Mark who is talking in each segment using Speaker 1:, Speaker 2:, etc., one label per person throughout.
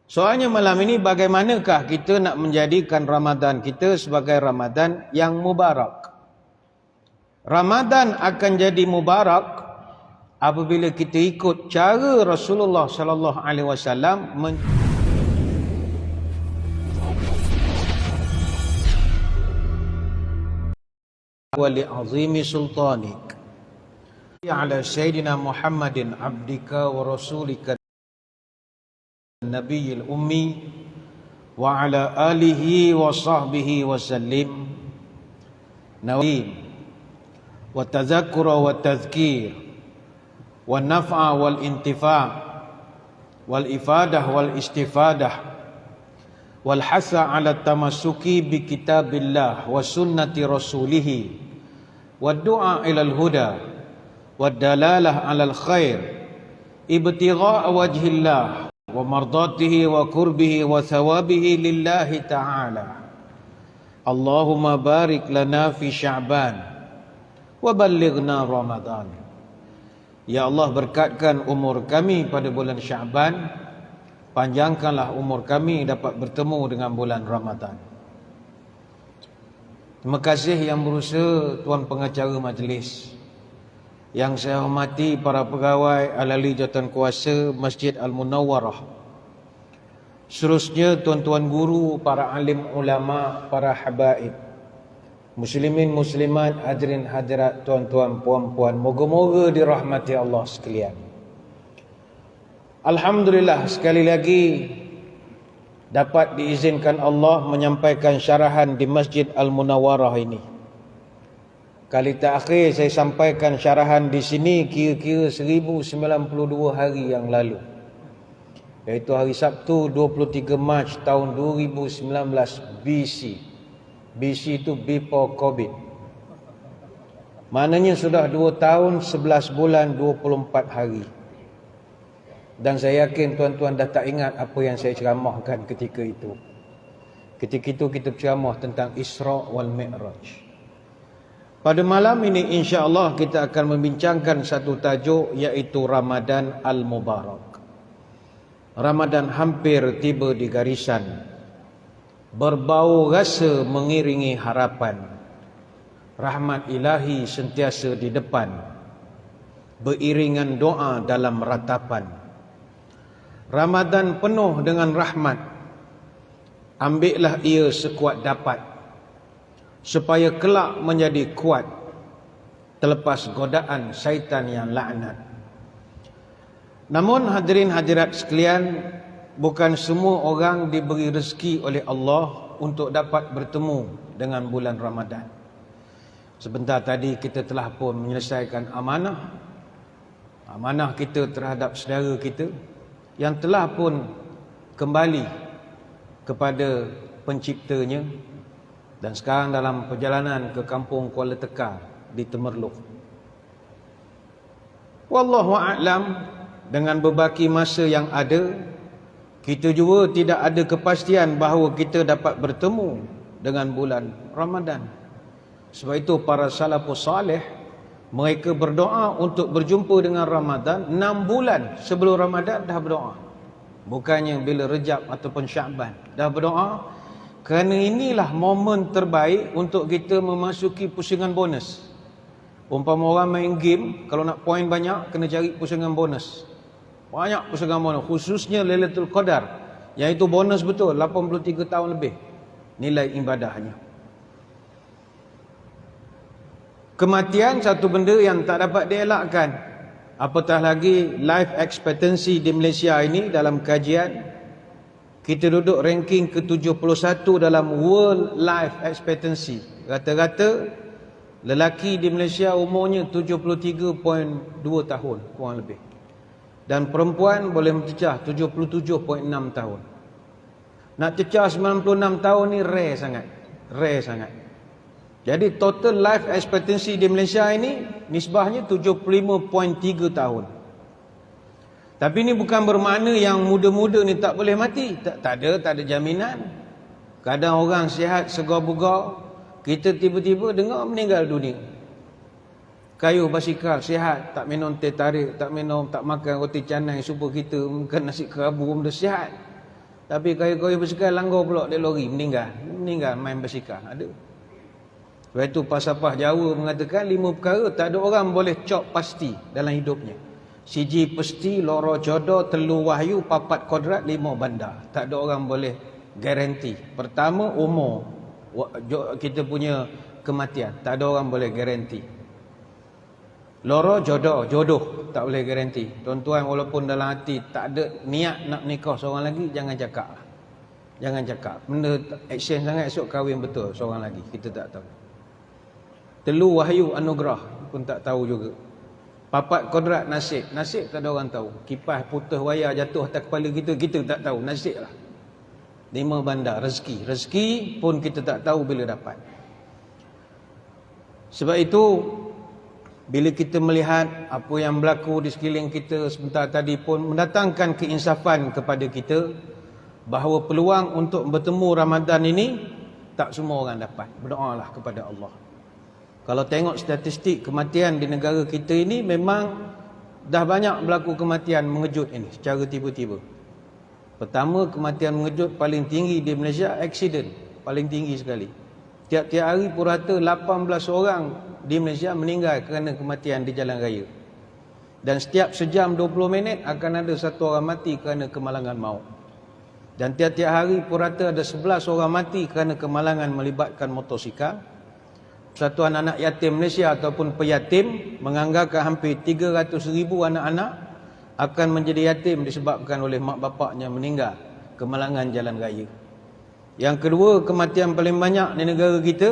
Speaker 1: Soalnya malam ini, bagaimanakah kita nak menjadikan Ramadan kita sebagai Ramadan yang mubarak? Ramadan akan jadi mubarak apabila kita ikut cara Rasulullah sallallahu alaihi wasallam wali azimi sultanik ala sayyidina Muhammadin abdika wa rasulika nabiyil ummi wa ala alihi wa sahbihi wa sallim nawim wa tadhakkura wa tadhkir wa naf'a wal intifa' wal ifadah wal istifadah wal hasa ala tamassuki bi kitabillah wa sunnati rasulih wa du'a ila al huda wa dalalah ala al khair ibtigha'a wajhillah wa mardatihi wa qurbihi wa thawabihi lillahi ta'ala. Allahumma barik lana fi Sya'ban wa ballighna Ramadan. Ya Allah, berkatkan umur kami pada bulan Sya'ban, panjangkanlah umur kami dapat bertemu dengan bulan Ramadan. Terima kasih yang berusaha tuan pengacara majlis, yang saya hormati para pegawai ahli jawatan kuasa Masjid Al-Munawwarah, seterusnya tuan-tuan guru, para alim ulama, para habaib, muslimin muslimat, hadirin hadirat, tuan-tuan puan-puan, moga-moga dirahmati Allah sekalian. Alhamdulillah, sekali lagi dapat diizinkan Allah menyampaikan syarahan di Masjid Al-Munawwarah ini. Kali terakhir saya sampaikan syarahan di sini kira-kira 1092 hari yang lalu, iaitu hari Sabtu 23 Mac tahun 2019 BC. BC itu before COVID. Maknanya sudah 2 tahun 11 bulan 24 hari. Dan saya yakin tuan-tuan dah tak ingat apa yang saya ceramahkan ketika itu. Ketika itu kita ceramah tentang Isra wal Mi'raj. Pada malam ini insya-Allah kita akan membincangkan satu tajuk, iaitu Ramadan Al-Mubarak. Ramadan hampir tiba di garisan, berbau rasa mengiringi harapan. Rahmat ilahi sentiasa di depan, beriringan doa dalam ratapan. Ramadan penuh dengan rahmat, ambillah ia sekuat dapat, supaya kelak menjadi kuat terlepas godaan syaitan yang laknat. Namun hadirin hadirat sekalian, bukan semua orang diberi rezeki oleh Allah untuk dapat bertemu dengan bulan Ramadan. Sebentar tadi kita telah pun menyelesaikan amanah kita terhadap saudara kita yang telah pun kembali kepada penciptanya, dan sekarang dalam perjalanan ke kampung Kuala Tekar di Temerloh. Wallahu a'lam, dengan berbaki masa yang ada, kita juga tidak ada kepastian bahawa kita dapat bertemu dengan bulan Ramadan. Sebab itu para salafus salih, mereka berdoa untuk berjumpa dengan Ramadan 6 bulan sebelum Ramadan dah berdoa. Bukannya bila Rejab ataupun Sya'ban dah berdoa, kerana inilah momen terbaik untuk kita memasuki pusingan bonus. Umpama orang main game, kalau nak poin banyak, kena cari pusingan bonus. Banyak pusingan bonus, khususnya Lailatul Qadar, iaitu bonus betul, 83 tahun lebih nilai ibadahnya. Kematian satu benda yang tak dapat dielakkan. Apatah lagi life expectancy di Malaysia ini, dalam kajian kita duduk ranking ke-71 dalam World Life Expectancy. Rata-rata lelaki di Malaysia umurnya 73.2 tahun kurang lebih, dan perempuan boleh mencecah 77.6 tahun. Nak cecah 96 tahun ni rare sangat. Jadi total life expectancy di Malaysia ini nisbahnya 75.3 tahun. Tapi ini bukan bermakna yang muda-muda ni tak boleh mati. Tak ada jaminan. Kadang orang sihat segar-bugar, kita tiba-tiba dengar meninggal dunia. Kayuh basikal sihat, tak minum teh tarik, tak makan roti canai, supaya kita makan nasi kerabu, benda sihat. Tapi kayu-kayu bersikal langgar pula dia lori, meninggal main bersikal. Ada. Sebab itu falsafah Jawa mengatakan 5 perkara tak ada orang boleh cop pasti dalam hidupnya. Siji pasti, loro jodoh, telu wahyu, papat kodrat, 5 bandar. Tak ada orang boleh garanti. Pertama, umur. Kita punya kematian. Tak ada orang boleh garanti. Loro jodoh tak boleh garanti. Tuan-tuan, walaupun dalam hati tak ada niat nak nikah seorang lagi, jangan cakap. Jangan cakap. Benda action sangat, esok kahwin betul seorang lagi. Kita tak tahu. Telu wahyu anugerah pun tak tahu juga. Papat kodrat nasib tak ada orang tahu. Kipas putus wayar jatuh atas kepala kita tak tahu, nasib lah. 5 bandar rezeki pun kita tak tahu bila dapat. Sebab itu bila kita melihat apa yang berlaku di sekeliling kita sebentar tadi pun mendatangkan keinsafan kepada kita bahawa peluang untuk bertemu Ramadan ini tak semua orang dapat. Berdoalah kepada Allah. Kalau tengok statistik kematian di negara kita ini, memang dah banyak berlaku kematian mengejut ini secara tiba-tiba. Pertama, kematian mengejut paling tinggi di Malaysia, aksiden. Paling tinggi sekali. Tiap-tiap hari purata 18 orang di Malaysia meninggal kerana kematian di jalan raya. Dan setiap sejam 20 minit akan ada satu orang mati kerana kemalangan maut. Dan tiap-tiap hari purata ada 11 orang mati kerana kemalangan melibatkan motosikal. Persatuan Anak Yatim Malaysia ataupun Peyatim menganggarkan hampir 300,000 anak-anak akan menjadi yatim disebabkan oleh mak bapaknya meninggal kemalangan jalan raya. Yang kedua, kematian paling banyak di negara kita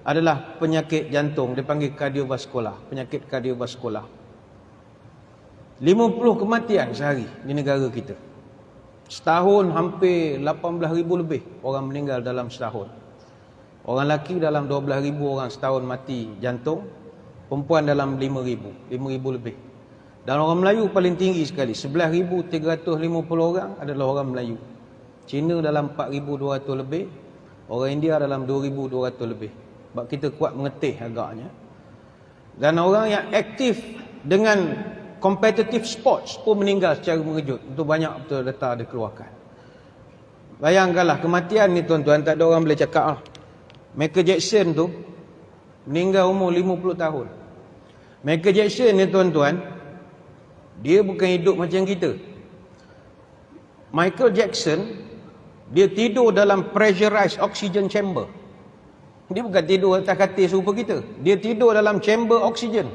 Speaker 1: adalah penyakit jantung, dipanggil kardiovaskular, penyakit kardiovaskular. 50 kematian sehari di negara kita. Setahun hampir 18,000 lebih orang meninggal dalam setahun. Orang lelaki dalam 12,000 orang setahun mati jantung, perempuan dalam 5,000 lebih. Dan orang Melayu paling tinggi sekali, 11,350 orang adalah orang Melayu. Cina dalam 4,200 lebih, orang India dalam 2,200 lebih. Sebab kita kuat mengetih agaknya. Dan orang yang aktif dengan competitive sports pun meninggal secara mengejut. Itu banyak betul data dikeluarkan. Bayangkanlah kematian ni tuan-tuan, tak ada orang boleh cakap lah. Michael Jackson tu meninggal umur 50 tahun. Michael Jackson ni tuan-tuan, dia bukan hidup macam kita. Michael Jackson, dia tidur dalam pressurized oxygen chamber. Dia bukan tidur atas katil serupa kita. Dia tidur dalam chamber oksigen.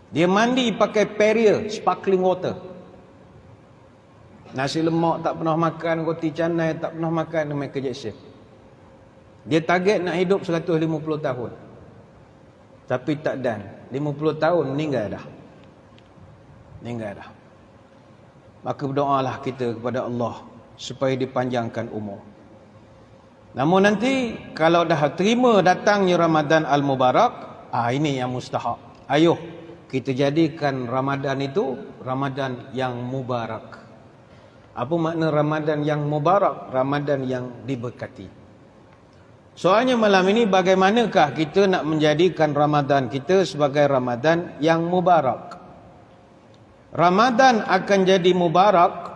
Speaker 1: Dia mandi pakai Perrier sparkling water. Nasi lemak tak pernah makan, roti canai tak pernah makan, Michael Jackson. Dia target nak hidup 150 tahun. Tapi tak dan. 50 tahun meninggal dah. Maka berdoalah kita kepada Allah supaya dipanjangkan umur. Namun nanti kalau dah terima datangnya Ramadan Al-Mubarak, ini yang mustahak. Ayuh kita jadikan Ramadan itu Ramadan yang mubarak. Apa makna Ramadan yang mubarak? Ramadan yang diberkati. Soalnya malam ini, bagaimanakah kita nak menjadikan Ramadan kita sebagai Ramadan yang mubarak? Ramadan akan jadi mubarak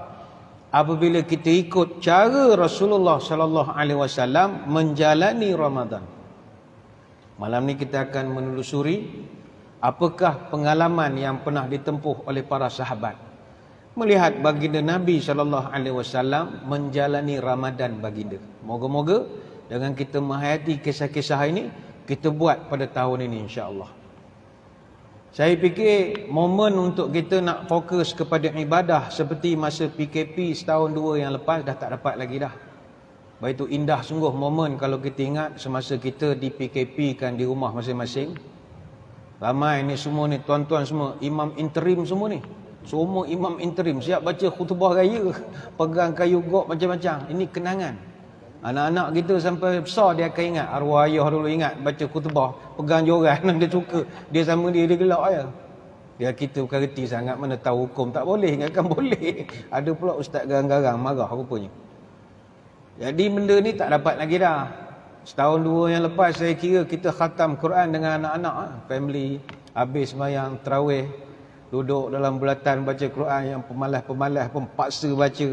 Speaker 1: apabila kita ikut cara Rasulullah sallallahu alaihi wasallam menjalani Ramadan. Malam ni kita akan menelusuri apakah pengalaman yang pernah ditempuh oleh para sahabat melihat baginda Nabi sallallahu alaihi wasallam menjalani Ramadan baginda. Moga-moga dengan kita menghayati kisah-kisah ini, kita buat pada tahun ini insya-Allah. Saya fikir momen untuk kita nak fokus kepada ibadah seperti masa PKP setahun dua yang lepas dah tak dapat lagi dah. Baik itu indah sungguh momen kalau kita ingat semasa kita di PKP kan di rumah masing-masing. Ramai ni semua ni, tuan-tuan semua, imam interim semua ni. Semua imam interim siap baca khutbah raya, pegang kayu gok macam-macam. Ini kenangan. Anak-anak kita sampai besar dia akan ingat. Arwah ayah dulu ingat baca khutbah, pegang joran, dia suka. Dia sama dia gelak je. Dia kita bukan reti sangat, mana tahu hukum tak boleh, ingatkan boleh. Ada pula ustaz garang-garang marah rupanya. Jadi benda ni tak dapat lagi dah. Setahun dua yang lepas saya kira kita khatam Quran dengan anak-anak, family, habis sembahyang tarawih, duduk dalam bulatan baca Quran yang pemalas-pemalas pun paksa baca.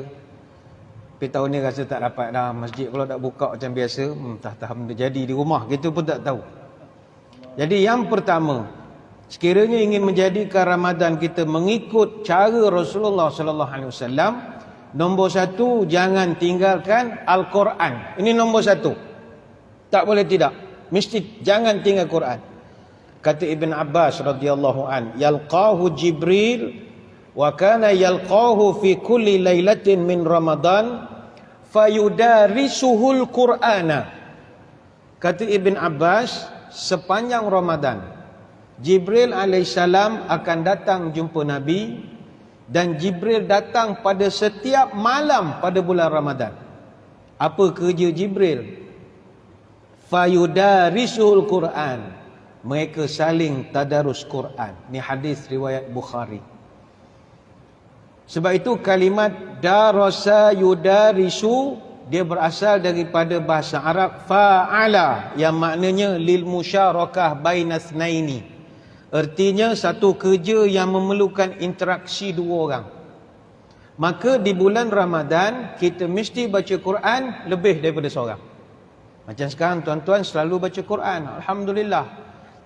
Speaker 1: Tapi tahun ni rasa tak dapat dah. Masjid kalau tak buka macam biasa, tak benda jadi di rumah, kita pun tak tahu. Jadi yang pertama, sekiranya ingin menjadikan Ramadan kita mengikut cara Rasulullah sallallahu alaihi wasallam, nombor satu, jangan tinggalkan Al-Quran. Ini nombor satu. Tak boleh tidak. Mesti jangan tinggal Quran. Kata Ibn Abbas radhiyallahu an, yalqahu Jibril wa kana yalqahu fi kulli lailatin min Ramadan fayudarisuhul Qur'ana. Kata Ibn Abbas, sepanjang Ramadan Jibril alaihissalam akan datang jumpa Nabi, dan Jibril datang pada setiap malam pada bulan Ramadan. Apa kerja Jibril? Fayudarisuhul Quran. Mereka saling tadarus Quran. Ini hadis riwayat Bukhari. Sebab itu kalimat darasa yudarisu, dia berasal daripada bahasa Arab fa'ala, yang maknanya lil musyarakah bainasnaini. Artinya satu kerja yang memerlukan interaksi dua orang. Maka di bulan Ramadan kita mesti baca Quran lebih daripada seorang. Macam sekarang tuan-tuan selalu baca Quran, alhamdulillah.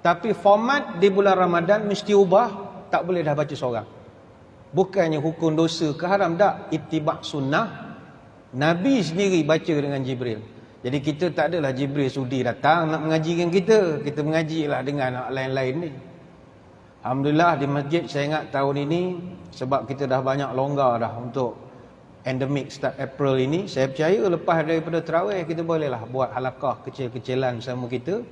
Speaker 1: Tapi format di bulan Ramadan mesti ubah, tak boleh dah baca seorang. Bukannya hukum dosa ke haram, tak, ittiba' sunnah. Nabi sendiri baca dengan Jibril. Jadi kita tak adalah Jibril sudi datang nak mengaji dengan kita. Kita mengajilah dengan lain-lain ni. Alhamdulillah di masjid saya ingat tahun ini, sebab kita dah banyak longgar dah untuk endemik start April ini, saya percaya lepas daripada tarawih kita bolehlah buat halaqah kecil-kecilan sama kita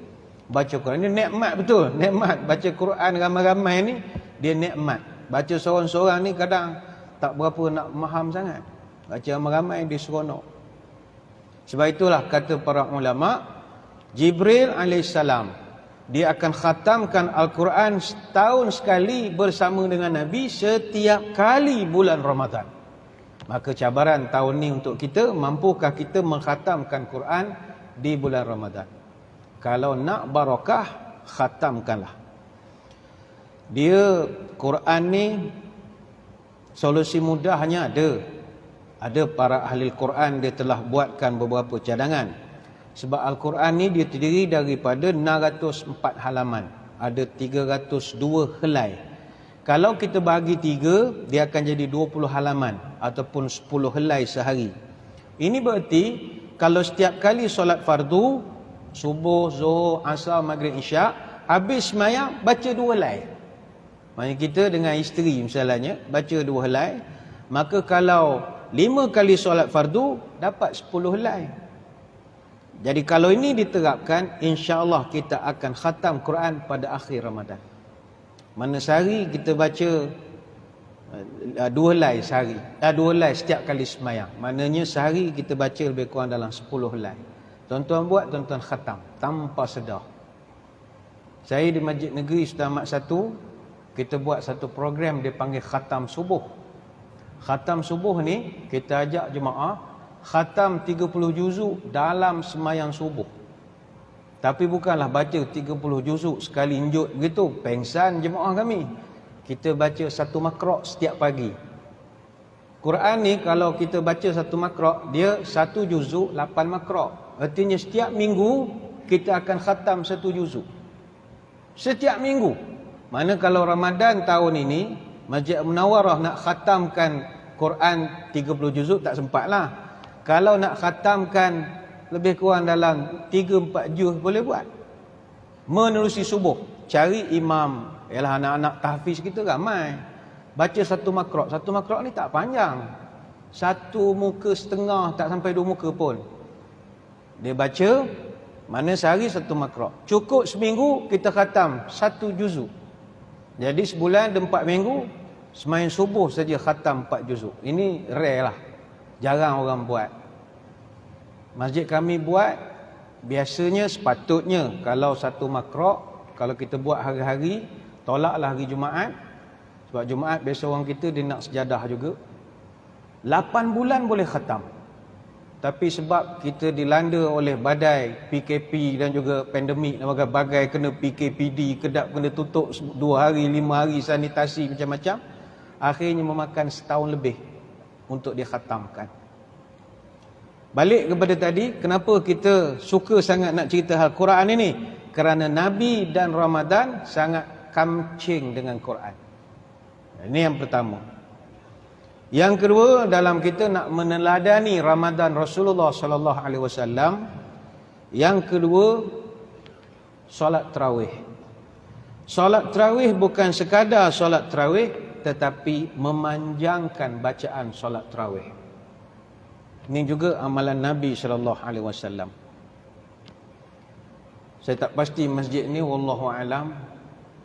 Speaker 1: baca Quran. Ini nikmat betul, nikmat baca Quran ramai-ramai ni, dia nikmat. Baca seorang-seorang ni kadang tak berapa nak faham sangat. Baca ramai-ramai dia seronok. Sebab itulah kata para ulama, Jibril alaihissalam dia akan khatamkan Al-Quran setahun sekali bersama dengan Nabi setiap kali bulan Ramadan. Maka cabaran tahun ni untuk kita, mampukah kita mengkhatamkan Quran di bulan Ramadan? Kalau nak barakah, khatamkanlah. Dia Quran ni solusi mudahnya ada. Ada para ahli Quran dia telah buatkan beberapa cadangan. Sebab Al-Quran ni dia terdiri daripada 604 halaman. Ada 302 helai. Kalau kita bahagi 3, dia akan jadi 20 halaman ataupun 10 helai sehari. Ini berarti kalau setiap kali solat fardu, subuh, zuhur, asar, maghrib, isyak, habis semayang baca 2 helai. Maksudnya kita dengan isteri misalnya baca 2 helai, maka kalau 5 kali solat fardu dapat 10 helai. Jadi kalau ini diterapkan, insya-Allah kita akan khatam Quran pada akhir Ramadan. Mana sehari kita baca 2 helai sehari. 2 helai setiap kali semayang. Maknanya sehari kita baca lebih kurang dalam 10 helai. Tuan-tuan buat, tuan-tuan khatam tanpa sedar. Saya di Masjid Negeri Sultan Ahmad 1, kita buat satu program dia panggil khatam subuh. Khatam subuh ni kita ajak jemaah khatam 30 juzuk dalam semayang subuh. Tapi bukanlah baca 30 juzuk sekali injut begitu, pengsan jemaah kami. Kita baca satu makra' setiap pagi. Quran ni kalau kita baca satu makra', dia satu juzuk 8 makra'. Artinya setiap minggu kita akan khatam satu juzuk. Setiap minggu. Mana kalau Ramadan tahun ini Masjid Munawwarah nak khatamkan Quran 30 juzuk tak sempatlah. Kalau nak khatamkan lebih kurang dalam 3-4 juz boleh buat. Menerusi subuh. Cari imam. Yalah anak-anak tahfiz kita ramai. Baca satu makra'. Satu makra' ni tak panjang. Satu muka setengah, tak sampai 2 muka pun. Dia baca, mana sehari satu makra'. Cukup seminggu kita khatam satu juzuk. Jadi sebulan ada 4 minggu, semain subuh saja khatam 4 juzuk. Ini rare lah. Jarang orang buat. Masjid kami buat, biasanya sepatutnya kalau satu makra', kalau kita buat hari-hari, tolaklah hari Jumaat. Sebab Jumaat biasa orang kita dia nak sejadah juga. 8 bulan boleh khatam. Tapi sebab kita dilanda oleh badai PKP dan juga pandemik dan bagai-bagai, kena PKPD, kedap kena tutup 2 hari, 5 hari, sanitasi macam-macam, akhirnya memakan setahun lebih untuk dikhatamkan. Balik kepada tadi, kenapa kita suka sangat nak cerita hal Quran ini? Kerana Nabi dan Ramadan sangat kamcing dengan Quran. Ini yang pertama. Yang kedua, dalam kita nak meneladani Ramadan Rasulullah sallallahu alaihi wasallam, yang kedua, solat tarawih. Solat tarawih bukan sekadar solat tarawih, tetapi memanjangkan bacaan solat tarawih. Ini juga amalan Nabi sallallahu alaihi wasallam. Saya tak pasti masjid ni, wallahu alam,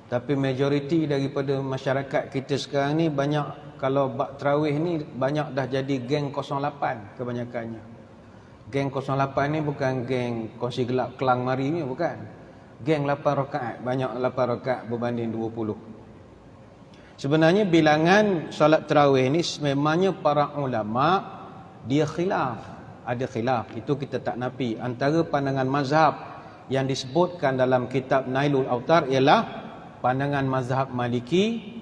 Speaker 1: tapi majoriti daripada masyarakat kita sekarang ni banyak, kalau bab tarawih ni banyak dah jadi geng 08 kebanyakannya. Geng 08 ni bukan geng kongsi gelap kelang mari ni, bukan. Geng 8 rakaat, banyak 8 rakaat berbanding 20. Sebenarnya bilangan solat tarawih ni sememangnya para ulama dia khilaf, ada khilaf, itu kita tak nafi. Antara pandangan mazhab yang disebutkan dalam kitab Nailul Autar ialah pandangan mazhab Maliki,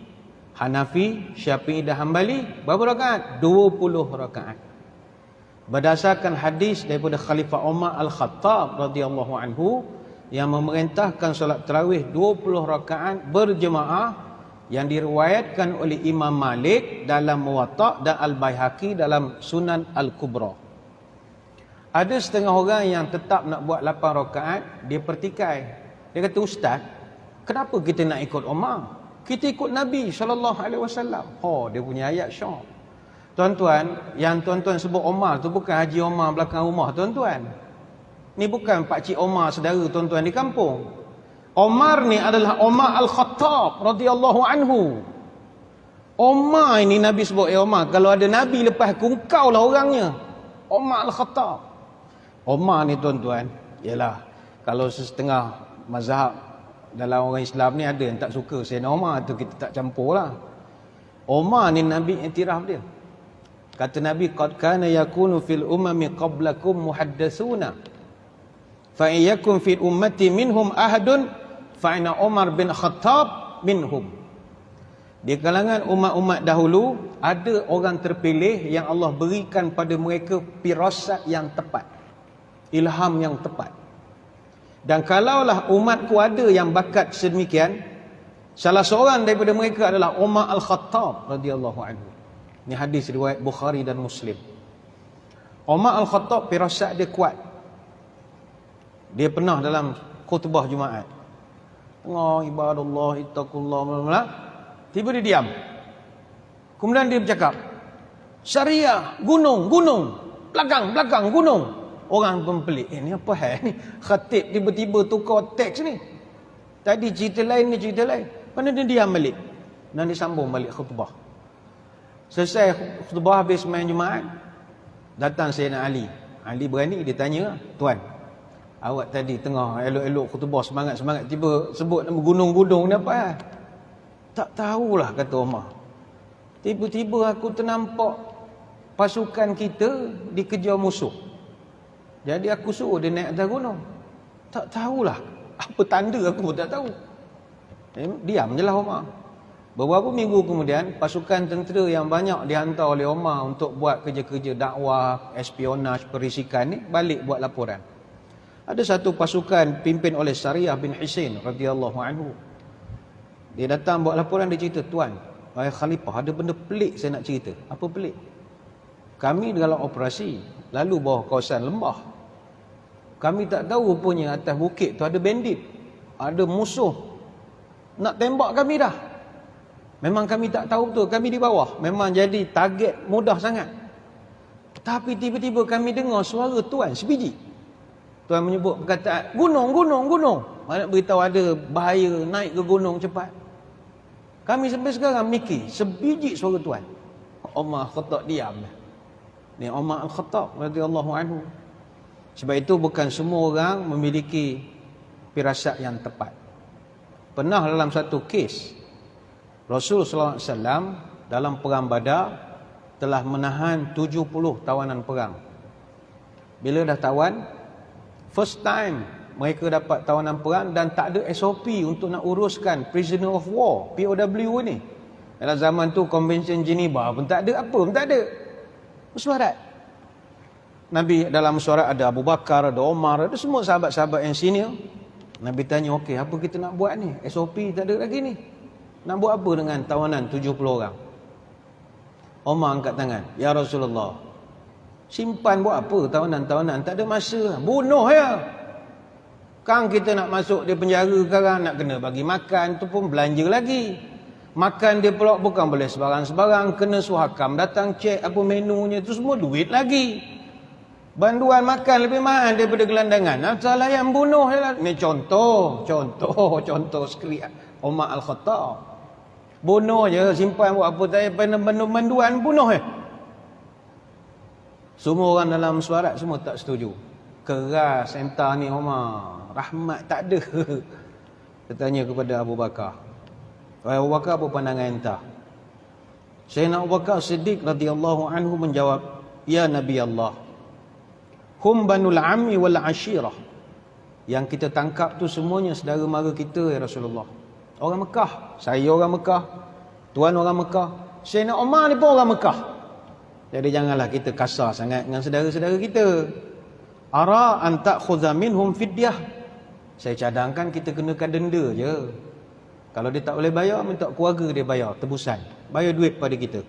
Speaker 1: Hanafi, Syafi'i dan Hambali. Berapa rakaat? 20 rakaat. Berdasarkan hadis daripada Khalifah Umar Al-Khattab radhiyallahu anhu yang memerintahkan solat tarawih 20 rakaat berjemaah, yang diriwayatkan oleh Imam Malik dalam Muwatta' dan Al-Baihaqi dalam Sunan Al-Kubra. Ada setengah orang yang tetap nak buat 8 rakaat, dia pertikai. Dia kata, "Ustaz, kenapa kita nak ikut Umar? Kita ikut Nabi sallallahu alaihi wasallam." Oh, dia punya ayat syok. Tuan-tuan, yang tuan-tuan sebut Umar tu bukan Haji Omar belakang rumah tuan-tuan. Ni bukan Pak Cik Omar saudara tuan-tuan di kampung. Omar ni adalah Omar Al-Khattab radhiyallahu anhu. Omar ini Nabi sebut, Omar, kalau ada Nabi lepas aku, engkau lah orangnya. Omar Al-Khattab. Omar ni tuan-tuan, ialah kalau setengah mazhab dalam orang Islam ni ada yang tak suka Sayyidina Omar tu, kita tak campur lah. Omar ni Nabi iktiraf dia. Kata Nabi, qad kana yakunu fil umami qablakum muhaddatsuna fa iyyakum fil ummati minhum ahadun fa'ina Umar bin Khattab minhum. Di kalangan umat-umat dahulu ada orang terpilih yang Allah berikan pada mereka firasat yang tepat, ilham yang tepat. Dan kalaulah umatku ada yang bakat sedemikian, salah seorang daripada mereka adalah Umar Al-Khattab radhiyallahu anhu. Ini hadis riwayat Bukhari dan Muslim. Umar Al-Khattab firasat dia kuat. Dia pernah dalam khutbah Jumaat, Allah ibadallah ittaqullah, tiba dia diam. Kemudian dia bercakap, syariah, gunung, belakang, gunung. Orang pun pelik, ni apa hal ni? Khatib tiba-tiba tukar teks ni. Tadi cerita lain, ni cerita lain. Mana dia diam balik? Dan dia sambung balik khutbah. Selesai khutbah, habis main Jumaat, datang Sayyidina Ali. Ali berani, dia tanya, "Tuan, awak tadi tengah elok-elok khutbah, semangat-semangat, tiba sebut nama gunung-gunung ni apa hal?" "Tak tahulah," kata Umar. "Tiba-tiba aku ternampak pasukan kita dikejar musuh. Jadi aku suruh dia naik atas gunung. Tak tahulah apa tanda, aku pun tak tahu." Diam je lah Umar. Beberapa minggu kemudian, pasukan tentera yang banyak dihantar oleh Umar untuk buat kerja-kerja dakwah, espionaj, perisikan ni, balik buat laporan. Ada satu pasukan pimpin oleh Sariyah bin Husain radhiyallahu anhu. Dia datang buat laporan, dia cerita, "Tuan, wahai Khalifah, ada benda pelik saya nak cerita." "Apa pelik?" "Kami dalam operasi, lalu bawah kawasan lembah. Kami tak tahu rupanya atas bukit tu ada bandit, ada musuh nak tembak kami dah. Memang kami tak tahu betul, kami di bawah, memang jadi target mudah sangat. Tapi tiba-tiba kami dengar suara Tuan sebiji. Tuan menyebut perkataan gunung. Mana beritahu ada bahaya naik ke gunung cepat. Kami sampai sekarang mikir, sebiji suara Tuan." Umar Khattab diam. Ni Umar Al-Khattab radhiyallahu anhu. Sebab itu bukan semua orang memiliki firasat yang tepat. Pernah dalam satu kes, Rasulullah SAW dalam perang Badar telah menahan 70 tawanan perang. Bila dah tawan, first time mereka dapat tawanan perang dan tak ada SOP untuk nak uruskan prisoner of war, POW ni. Dalam zaman tu Convention Geneva pun tak ada, apa pun tak ada. Mesyuarat. Nabi dalam suara ada Abu Bakar, ada Omar, ada semua sahabat-sahabat yang senior. Nabi tanya, okey, apa kita nak buat ni? SOP tak ada lagi ni. Nak buat apa dengan tawanan 70 orang? Omar angkat tangan. Ya Rasulullah, simpan buat apa tawanan-tawanan? Tak ada masa. Bunuh ya. Kan kita nak masuk di penjara sekarang, nak kena bagi makan, tu pun belanja lagi. Makan dia pula bukan boleh sebarang-sebarang. Kena suhakam datang cek apa menunya, tu semua duit lagi. Banduan makan lebih mahal daripada gelandangan. Salah yang bunuh lah. Ni contoh sekali Umar Al-Khattab. Bunuh je, simpan buat apa tak payah banduan bunuh Semua orang dalam suarat semua tak setuju. Keras entah ni Umar. Rahmat tak ada. Dia tanya kepada Abu Bakar. Wahai Abu Bakar, apa pandangan entah? Sayyidina Abu Bakar Siddiq radhiyallahu anhu menjawab, ya Nabi Allah, hum banul ammi wal ashirah. Yang kita tangkap tu semuanya saudara mara kita ya Rasulullah. Orang Mekah. Saya orang Mekah. Tuan orang Mekah. Sayyidina Umar ni pun orang Mekah. Jadi janganlah kita kasar sangat dengan saudara-saudara kita. Ara an ta'khudha minhum fidyah. Saya cadangkan kita kenakan denda je. Kalau dia tak boleh bayar, minta keluarga dia bayar tebusan. Bayar duit pada kita.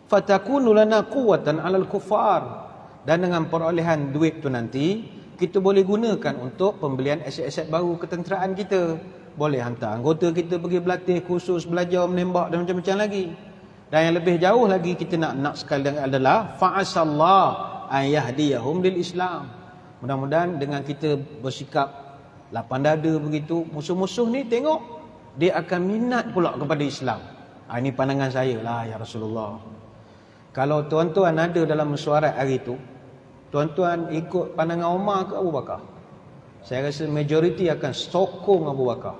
Speaker 1: Fatakunu lana quwwatan 'alal kuffar. Dan dengan perolehan duit tu nanti, kita boleh gunakan untuk pembelian aset-aset baru ketenteraan kita. Boleh hantar anggota kita pergi berlatih khusus, belajar menembak dan macam-macam lagi. Dan yang lebih jauh lagi kita nak sekali adalah fa'asallah an yahdiyahum lil Islam. Mudah-mudahan dengan kita bersikap lapang dada begitu, musuh-musuh ni tengok dia akan minat pula kepada Islam. Ini pandangan saya lah ya Rasulullah. Kalau tuan-tuan ada dalam mesyuarat hari itu, tuan-tuan ikut pandangan Umar ke Abu Bakar? Saya rasa majoriti akan sokong Abu Bakar.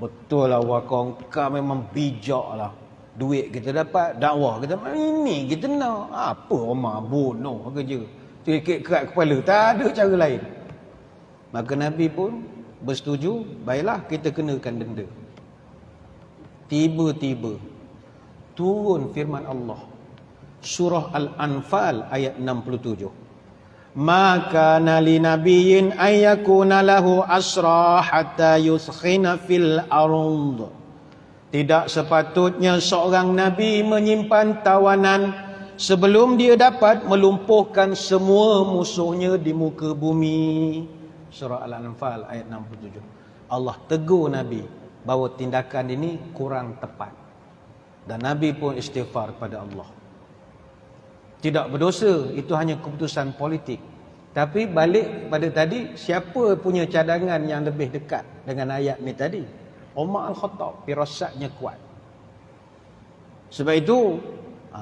Speaker 1: Betul lah Abu Bakar, kau memang bijak lah. Duit kita dapat, dakwah kita, ini kita nak. Apa Umar bunuh kerja, tikit kerat kepala, tak ada cara lain. Maka Nabi pun bersetuju, baiklah kita kenakan denda. Tiba-tiba turun firman Allah, surah Al-Anfal ayat 67. Maka nali nabiyyin ayyakuna lahu asra hatta yuskhina fil ardh. Tidak sepatutnya seorang nabi menyimpan tawanan sebelum dia dapat melumpuhkan semua musuhnya di muka bumi. Surah Al-Anfal ayat 67. Allah tegur Nabi bahawa tindakan ini kurang tepat. Dan Nabi pun istighfar kepada Allah. Tidak berdosa, itu hanya keputusan politik. Tapi balik pada tadi, siapa punya cadangan yang lebih dekat dengan ayat ni tadi? Umar Al-Khattab, firasatnya kuat. Sebab itu,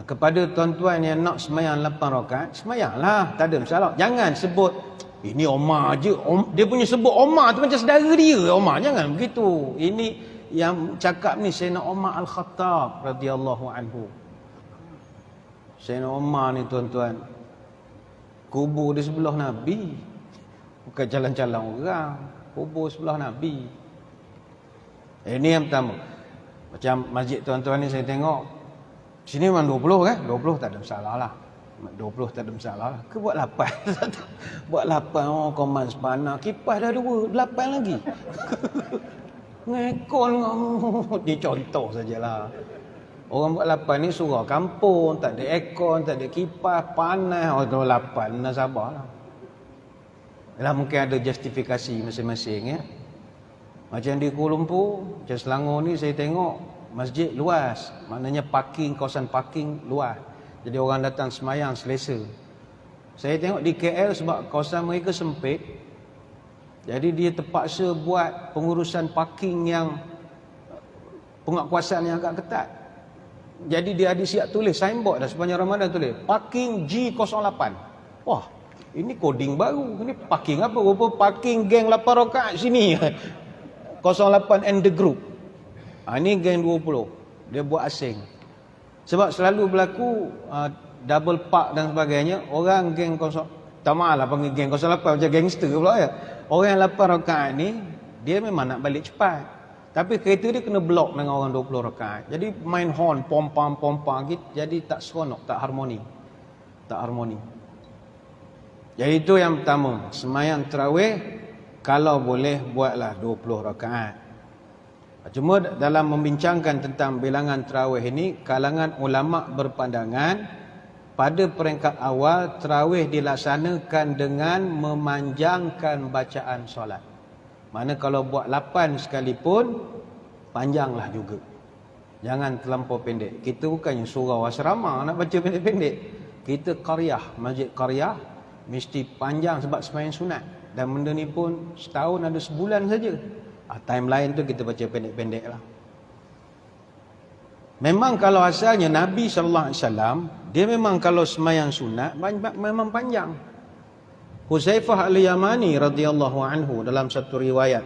Speaker 1: kepada tuan-tuan yang nak semayang 8 rakaat, semayanglah, tak ada masalah. Jangan sebut, ini Umar je, dia punya sebut Umar tu macam saudara dia, Umar. Jangan begitu. Ini yang cakap ni Sayyidina Umar Al-Khattab radhiyallahu anhu. Sayyidina Umar ni tuan-tuan, kubur di sebelah Nabi. Bukan jalan-jalan orang, kubur sebelah Nabi. Ini yang pertama. Macam masjid tuan-tuan ni saya tengok, sini memang 20 kan? 20 tak ada masalah lah. 20 tak ada masalah lah. Ke buat 8? Buat 8, oh koman sepana, kipas dah 2, 8 lagi. Ngekon kamu. Dia contoh sajalah. Orang buat 8 ni surau kampung, tak ada aircon, tak ada kipas, panas. Oh 8, nak sabarlah. Yalah, mungkin ada justifikasi masing-masing ya. Macam di Kuala Lumpur, macam Selangor ni saya tengok masjid luas. Maknanya parking, kawasan parking luas. Jadi orang datang semayang selesa. Saya tengok di KL sebab kawasan mereka sempit, jadi dia terpaksa buat pengurusan parking yang penguatkuasaan yang agak ketat. Jadi dia ada siap tulis signboard dah sepanjang Ramadan, tulis parking G08. Wah, ini coding baru. Ini parking apa? Rupa parking geng 8 rakaat sini. 08 and the group. Ini geng 20. Dia buat asing. Sebab selalu berlaku double park dan sebagainya. Orang geng 0, tak maaf lah panggil geng 08 macam gangster pula ya. Orang yang 8 rakaat ni, dia memang nak balik cepat. Tapi kereta dia kena blok dengan orang 20 rakaat. Jadi main horn, pom-pam gitu. Jadi tak seronok, tak harmoni. Tak harmoni. Jadi itu yang pertama, sembahyang tarawih kalau boleh buatlah 20 rakaat. Cuma dalam membincangkan tentang bilangan tarawih ini, kalangan ulama berpandangan pada peringkat awal tarawih dilaksanakan dengan memanjangkan bacaan solat. Mana kalau buat 8 sekalipun, panjanglah juga. Jangan terlampau pendek. Kita bukannya surau asrama nak baca pendek-pendek. Kita qaryah, masjid qaryah, mesti panjang sebab sembahyang sunat. Dan benda ni pun setahun ada sebulan saja. Time lain tu kita baca pendek-pendek lah. Memang kalau asalnya Nabi SAW, dia memang kalau sembahyang sunat memang panjang. Huzaifah al-Yamani radhiyallahu anhu dalam satu riwayat,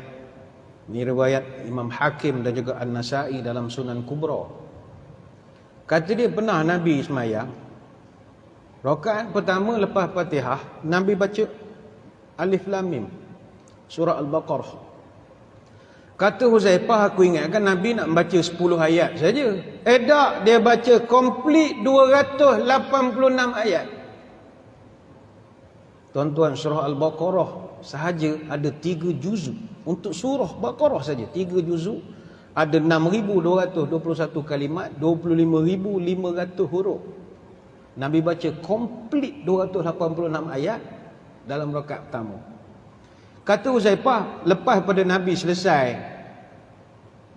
Speaker 1: ini riwayat Imam Hakim dan juga An-Nasai dalam Sunan Kubra, kata dia pernah Nabi sembahyang rakaat pertama lepas Fatihah, Nabi baca Alif Lam Mim, surah Al-Baqarah. Kata Huzaifah, aku ingatkan Nabi nak baca 10 ayat saja. Tak, dia baca komplit 286 ayat. Tuan-tuan, surah Al-Baqarah sahaja ada 3 juzuk. Untuk surah Baqarah saja 3 juzuk, ada 6,221 kalimat, 25,500 huruf. Nabi baca komplit 286 ayat dalam rakaat pertama. Kata Huzaifah, lepas pada Nabi selesai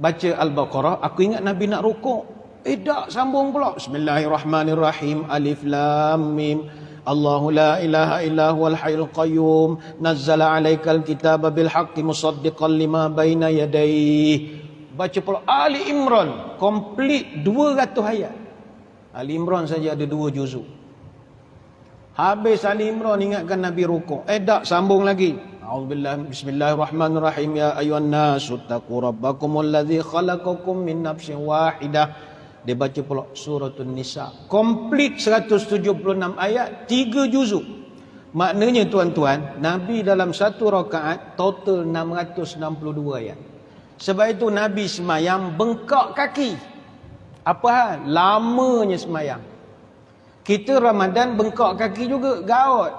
Speaker 1: baca Al-Baqarah, aku ingat Nabi nak rukuk. Tak, sambung pula. Bismillahirrahmanirrahim. Alif Lam Mim. Allahu la ilaha illa huwal hayyul qayyum. Nazzala 'alaikal kitaba bil haqqi musaddiqan lima baina yadayhi. Baca pula Ali Imran, komplit 200 ayat. Ali Imran saja ada 2 juzuk. Habis Ali Imran ingatkan Nabi rukuk. Tak, sambung lagi. A'udzubillahi bismillahirrahmanirrahim. Ya ayyuhan nasu taqu rabbakumul ladzi khalaqakum min nafsin wahidah. Dia baca pula suratul Nisa, komplit 176 ayat, 3 juzuk. Maknanya tuan-tuan, Nabi dalam satu rakaat total 662 ayat. Sebab itu Nabi semayang bengkak kaki. Apa hal? Lamanya semayang. Kita Ramadan bengkak kaki juga, gaut.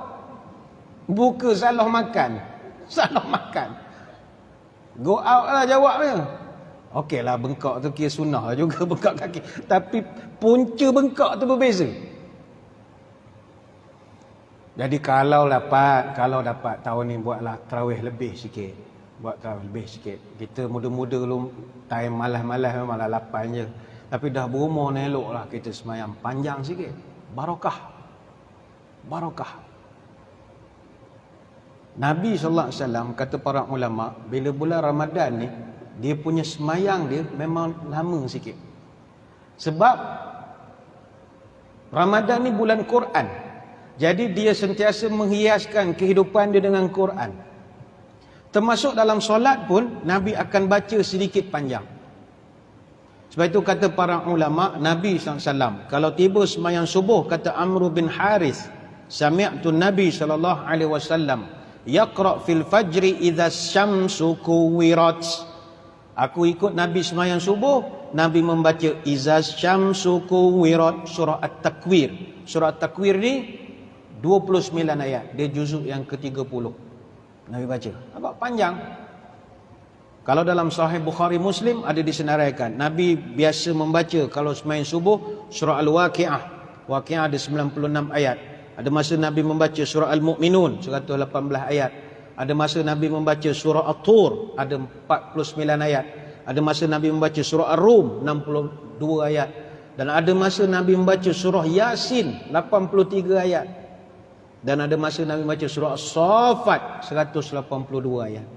Speaker 1: Buka salah makan. Salah makan. Go out lah jawabnya. Okeylah, bengkak tu kira sunnah juga bengkak kaki. Tapi punca bengkak tu berbeza. Jadi kalau dapat tahun ni buatlah tarawih lebih sikit. Buat tarawih lebih sikit. Kita muda-muda dulu, time malas-malas memanglah 8 je. Tapi dah berumur ni eloklah kita semayang panjang sikit. Barakah. Barakah. Nabi SAW, kata para ulama, bila bulan Ramadan ni, dia punya semayang dia memang lama sikit. Sebab Ramadan ni bulan Quran. Jadi dia sentiasa menghiaskan kehidupan dia dengan Quran. Termasuk dalam solat pun Nabi akan baca sedikit panjang. Sebab itu kata para ulama, Nabi SAW kalau tiba semayang subuh, kata Amr bin Harith, sami'tu Nabi SAW yaqra' fil fajri idza syamsu kuwirat. Aku ikut Nabi semayang subuh, Nabi membaca Izaz syamsu kuwirat, surah At-Takwir. Surah At-Takwir ni 29 ayat, dia juzuk yang ke-30. Nabi baca. Nampak panjang. Kalau dalam Sahih Bukhari Muslim ada disenaraikan, Nabi biasa membaca kalau semayang subuh surah Al-Waqi'ah. Waqi'ah ada 96 ayat. Ada masa Nabi membaca surah Al-Mu'minun 118 ayat. Ada masa Nabi membaca surah At-Tur, ada 49 ayat. Ada masa Nabi membaca surah Ar-Rum, 62 ayat. Dan ada masa Nabi membaca surah Yasin, 83 ayat. Dan ada masa Nabi membaca surah As-Saffat, 182 ayat.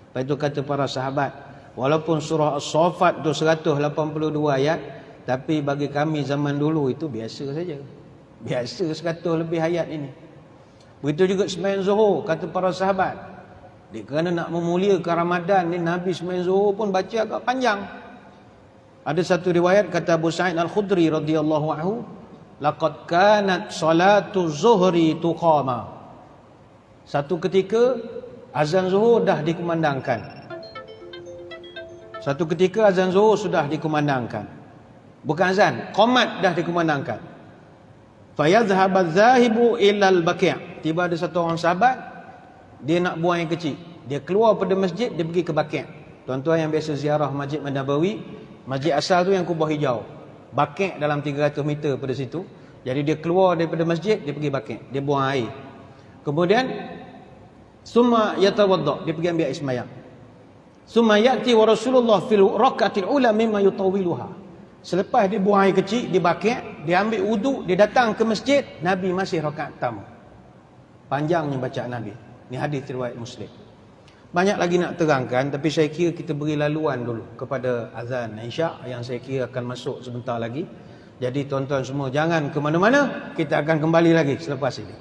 Speaker 1: Lepas itu kata para sahabat, walaupun surah As-Saffat tu 182 ayat, tapi bagi kami zaman dulu itu biasa saja. Biasa 100 lebih ayat ini. Begitu juga sembahyang Zuhur, kata para sahabat. Kerana nak memuliakan Ramadan ni, Nabi sembahyang Zuhur pun baca agak panjang. Ada satu riwayat kata Abu Sa'id Al-Khudri radhiyallahu anhu, laqad kanat salatu zuhri tuqama. Satu ketika azan Zuhur dah dikumandangkan. Satu ketika azan Zuhur sudah dikumandangkan. Bukan azan, qomat dah dikumandangkan. Fayadhhab adh-dhahibu ila al-baqi'. Tiba ada satu orang sahabat, dia nak buang air kecil. Dia keluar pada masjid, dia pergi ke Baqi'. Tuan-tuan yang biasa ziarah Masjid Nabawi, masjid asal tu yang kubah hijau. Baqi' dalam 300 meter pada situ. Jadi dia keluar daripada masjid, dia pergi Baqi', dia buang air. Kemudian summa yatawadda, dia pergi ambil air sembahyang. Summa ya'ti wa Rasulullah fil rak'atil ula mimma yutawiluha. Selepas dia buang air kecil di Baqi', dia ambil wuduk, dia datang ke masjid, Nabi masih rakaat pertama. Panjangnya bacaan Nabi. Ini hadis riwayat Muslim. Banyak lagi nak terangkan, tapi saya kira kita beri laluan dulu kepada azan Isyak yang saya kira akan masuk sebentar lagi. Jadi tuan-tuan semua jangan ke mana-mana, kita akan kembali lagi selepas ini.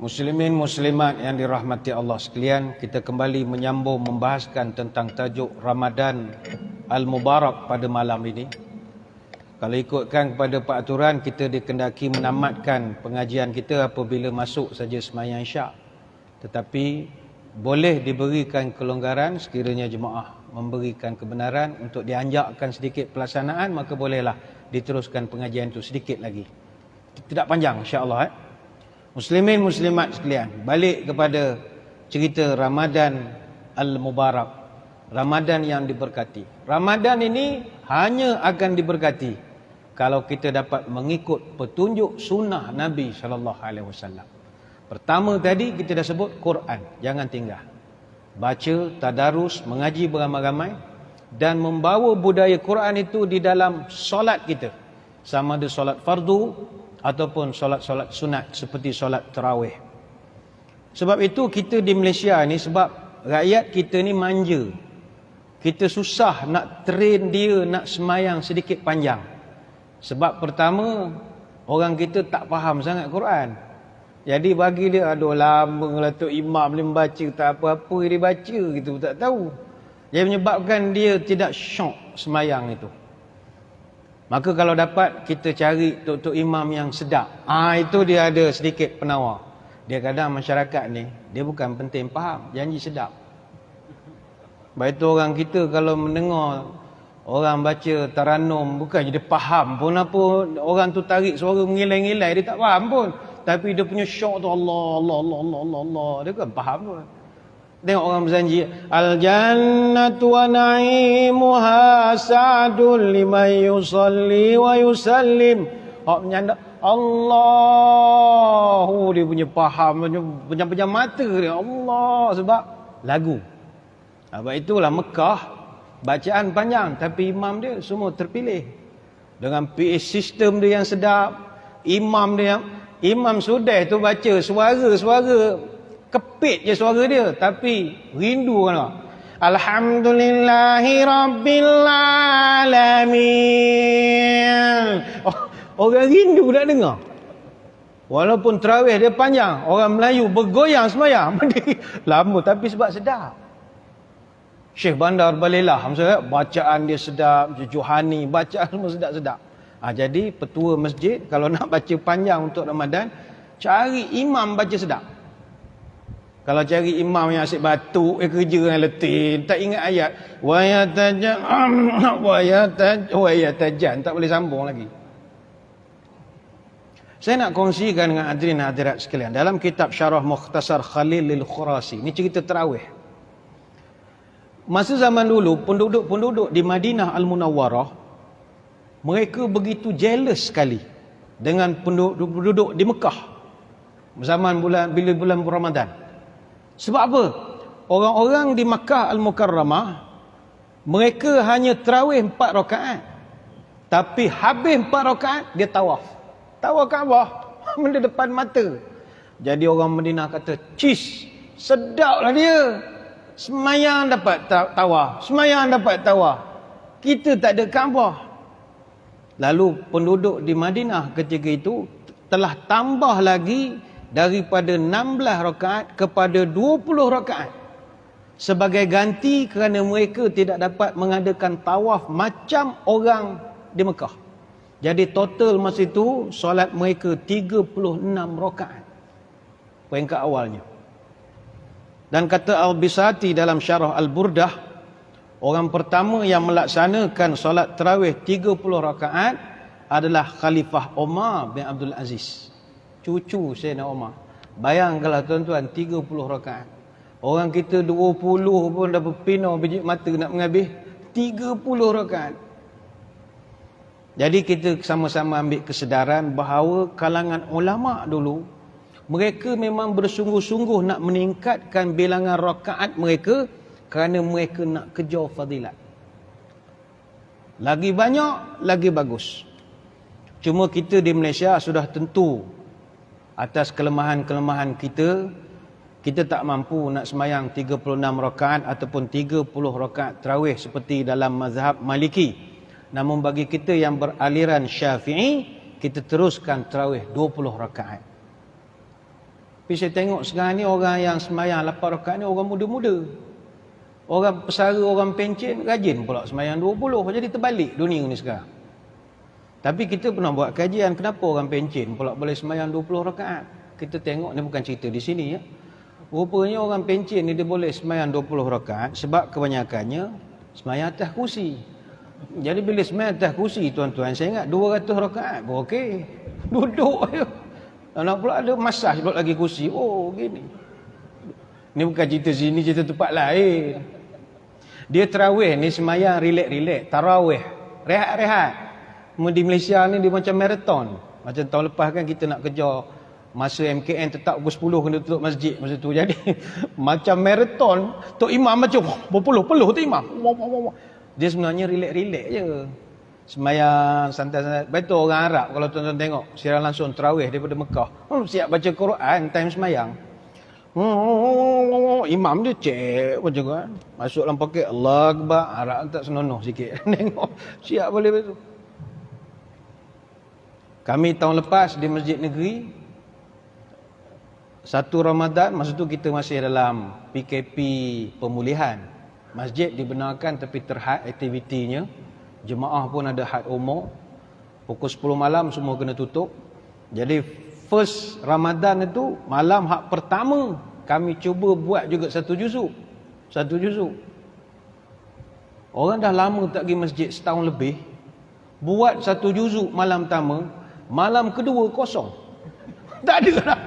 Speaker 1: Muslimin muslimat yang dirahmati Allah sekalian, kita kembali menyambung membahaskan tentang tajuk Ramadan Al-Mubarak pada malam ini. Kalau ikutkan kepada peraturan, kita dikendaki menamatkan pengajian kita apabila masuk saja sembahyang Isyak. Tetapi boleh diberikan kelonggaran sekiranya jemaah memberikan kebenaran untuk dianjakkan sedikit pelaksanaan, maka bolehlah diteruskan pengajian itu sedikit lagi. Tidak panjang insya-Allah. Muslimin muslimat sekalian, balik kepada cerita Ramadan Al-Mubarak, Ramadan yang diberkati. Ramadan ini hanya akan diberkati kalau kita dapat mengikut petunjuk sunnah Nabi SAW. Pertama tadi kita dah sebut Quran, jangan tinggal. Baca, tadarus, mengaji beramai-ramai dan membawa budaya Quran itu di dalam solat kita. Sama ada solat fardu ataupun solat-solat sunat seperti solat tarawih. Sebab itu kita di Malaysia ni, sebab rakyat kita ni manja. Kita susah nak train dia nak semayang sedikit panjang. Sebab pertama, orang kita tak faham sangat Quran. Jadi bagi dia, aduh lama lah tu imam ni membaca, tak apa-apa dia baca gitu, tak tahu. Dia menyebabkan dia tidak syok semayang itu. Maka kalau dapat kita cari tok-tok imam yang sedap. Itu dia ada sedikit penawar. Dia kadang masyarakat ni, dia bukan penting faham, janji sedap. Baik itu orang kita kalau mendengar orang baca taranum, bukan dia faham pun apa orang tu tarik suara mengilai-ngilai, dia tak faham pun. Tapi dia punya syok tu Allah, Allah, Allah, Allah, Allah, Allah. Dia kan faham pun. Tengok orang berjanji, al-jannatu wa na'imuha sa'dul liman yusalli wa yusallim. Hak menyanda Allah, dia punya faham, pejam-pejam mata dia Allah, sebab lagu. Sebab itulah Mekah bacaan panjang tapi imam dia semua terpilih. Dengan PA sistem dia yang sedap, imam sudah tu baca suara kepit je suara dia, tapi rindu kan. Alhamdulillahi Rabbil Alamin. Orang rindu nak dengar. Walaupun tarawih dia panjang, orang Melayu bergoyang semayang. Lama tapi sebab sedap. Syekh Bandar Balilah, bacaan dia sedap, Juhani, bacaan semua sedap-sedap. Jadi petua masjid kalau nak baca panjang untuk Ramadan, cari imam baca sedap. Kalau cari imam yang asyik batuk, kerja dengan letih, tak ingat ayat, wa yatajan, tak boleh sambung lagi. Saya nak kongsikan dengan hadirin hadirat sekalian dalam kitab Syarah Mukhtasar Khalil Al-Khurasi. Ini cerita tarawih. Masa zaman dulu, penduduk-penduduk di Madinah Al-Munawwarah, mereka begitu jealous sekali dengan penduduk di Mekah zaman bila bulan Ramadan. Sebab apa? Orang-orang di Makkah Al-Mukarramah, mereka hanya tarawih 4 rakaat. Tapi habis 4 rakaat dia tawaf. Tawaf Kaabah benda depan mata. Jadi orang Madinah kata, "Cis, sedaplah dia. Semayang dapat tawaf, semayang dapat tawaf. Kita tak ada Kaabah." Lalu penduduk di Madinah ketika itu telah tambah lagi daripada 16 rakaat kepada 20 rakaat. Sebagai ganti kerana mereka tidak dapat mengadakan tawaf macam orang di Mekah. Jadi total masa itu solat mereka 36 rakaat. Peringkat awalnya. Dan kata Al-Bisati dalam Syarah Al-Burdah, orang pertama yang melaksanakan solat tarawih 30 rakaat adalah Khalifah Umar bin Abdul Aziz. Cucu Sayyidina Umar. Bayangkanlah tuan-tuan, 30 rakaat. Orang kita 20 pun dah berpinau biji mata nak menghabis. 30 rakaat. Jadi kita sama-sama ambil kesedaran bahawa kalangan ulama dulu, mereka memang bersungguh-sungguh nak meningkatkan bilangan rakaat mereka kerana mereka nak kejar fadilat. Lagi banyak, lagi bagus. Cuma kita di Malaysia sudah tentu atas kelemahan-kelemahan kita, kita tak mampu nak semayang 36 rakaat ataupun 30 rakaat tarawih seperti dalam mazhab Maliki. Namun bagi kita yang beraliran Syafi'i, kita teruskan tarawih 20 rakaat. Tapi saya tengok sekarang ni orang yang semayang 8 rakaat ni orang muda-muda. Orang pesara, orang pencen rajin pula semayang 20. Jadi terbalik dunia ni sekarang. Tapi kita pernah buat kajian, kenapa orang pencen pula boleh sembahyang 20 rakaat. Kita tengok ni bukan cerita di sini ya. Rupanya orang pencen ni dia boleh sembahyang 20 rakaat sebab kebanyakannya sembahyang atas kursi. Jadi bila sembahyang atas kursi, tuan-tuan, saya ingat 200 rakaat pun okey. Duduk je. Nak pula ada masaj pula lagi kursi. Oh, gini. Ni bukan cerita sini, cerita tempat lain. Dia tarawih ni sembahyang relax-relax, tarawih. Rehat-rehat. Di Malaysia ni dia macam maraton. Macam tahun lepas kan kita nak kejar masa MKN tetap pukul 10 kena tutup masjid masa tu. Jadi macam maraton, tok imam macam berpeluh-peluh tu imam. Dia sebenarnya relax-relax je. Sembahyang santai-santai. Betul orang Arab kalau tuan-tuan tengok siaran langsung tarawih daripada Mekah. Siap baca Quran time sembahyang. Imam dia cek macam kan. Masuk dalam poket Allah Akbar, Arab tak senonoh sikit. Tengok siap boleh betul. Kami tahun lepas di Masjid Negeri, satu Ramadan, masa tu kita masih dalam PKP pemulihan. Masjid dibenarkan tapi terhad aktivitinya. Jemaah pun ada had umur. Pukul 10 malam semua kena tutup. Jadi first Ramadan itu, malam hak pertama, kami cuba buat juga satu juzuk. Satu juzuk. Orang dah lama tak pergi masjid, setahun lebih. Buat satu juzuk malam pertama, malam kedua kosong. Tak ada lah.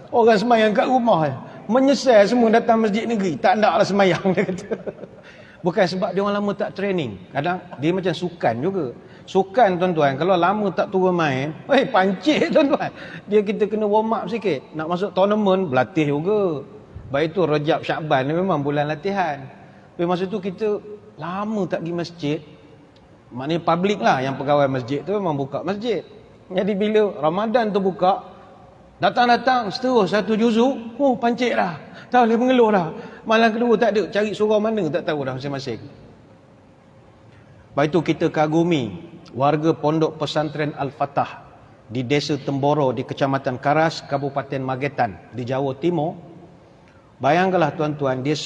Speaker 1: Orang semayang kat rumah. Menyesal semua datang masjid negeri. Tak nak lah semayang, dia kata. Bukan sebab dia orang lama tak training. Kadang dia macam sukan juga. Sukan tuan-tuan, kalau lama tak turun main, pancit tuan-tuan. Dia kita kena warm up sikit. Nak masuk tournament, berlatih juga. Baik tu Rajab Syakban ni memang bulan latihan. Tapi masa tu kita lama tak pergi masjid. Maknanya public lah, yang pegawai masjid tu memang buka masjid. Jadi bila Ramadan tu buka, datang-datang seterus satu juzuk, pancit dah. Tak boleh mengeluh dah. Malam kedua tak ada, cari surau mana tak tahu dah masing-masing. Lepas itu kita kagumi warga Pondok Pesantren Al-Fatah di Desa Temboro di Kecamatan Karas, Kabupaten Magetan di Jawa Timur. Bayangkanlah tuan-tuan, dia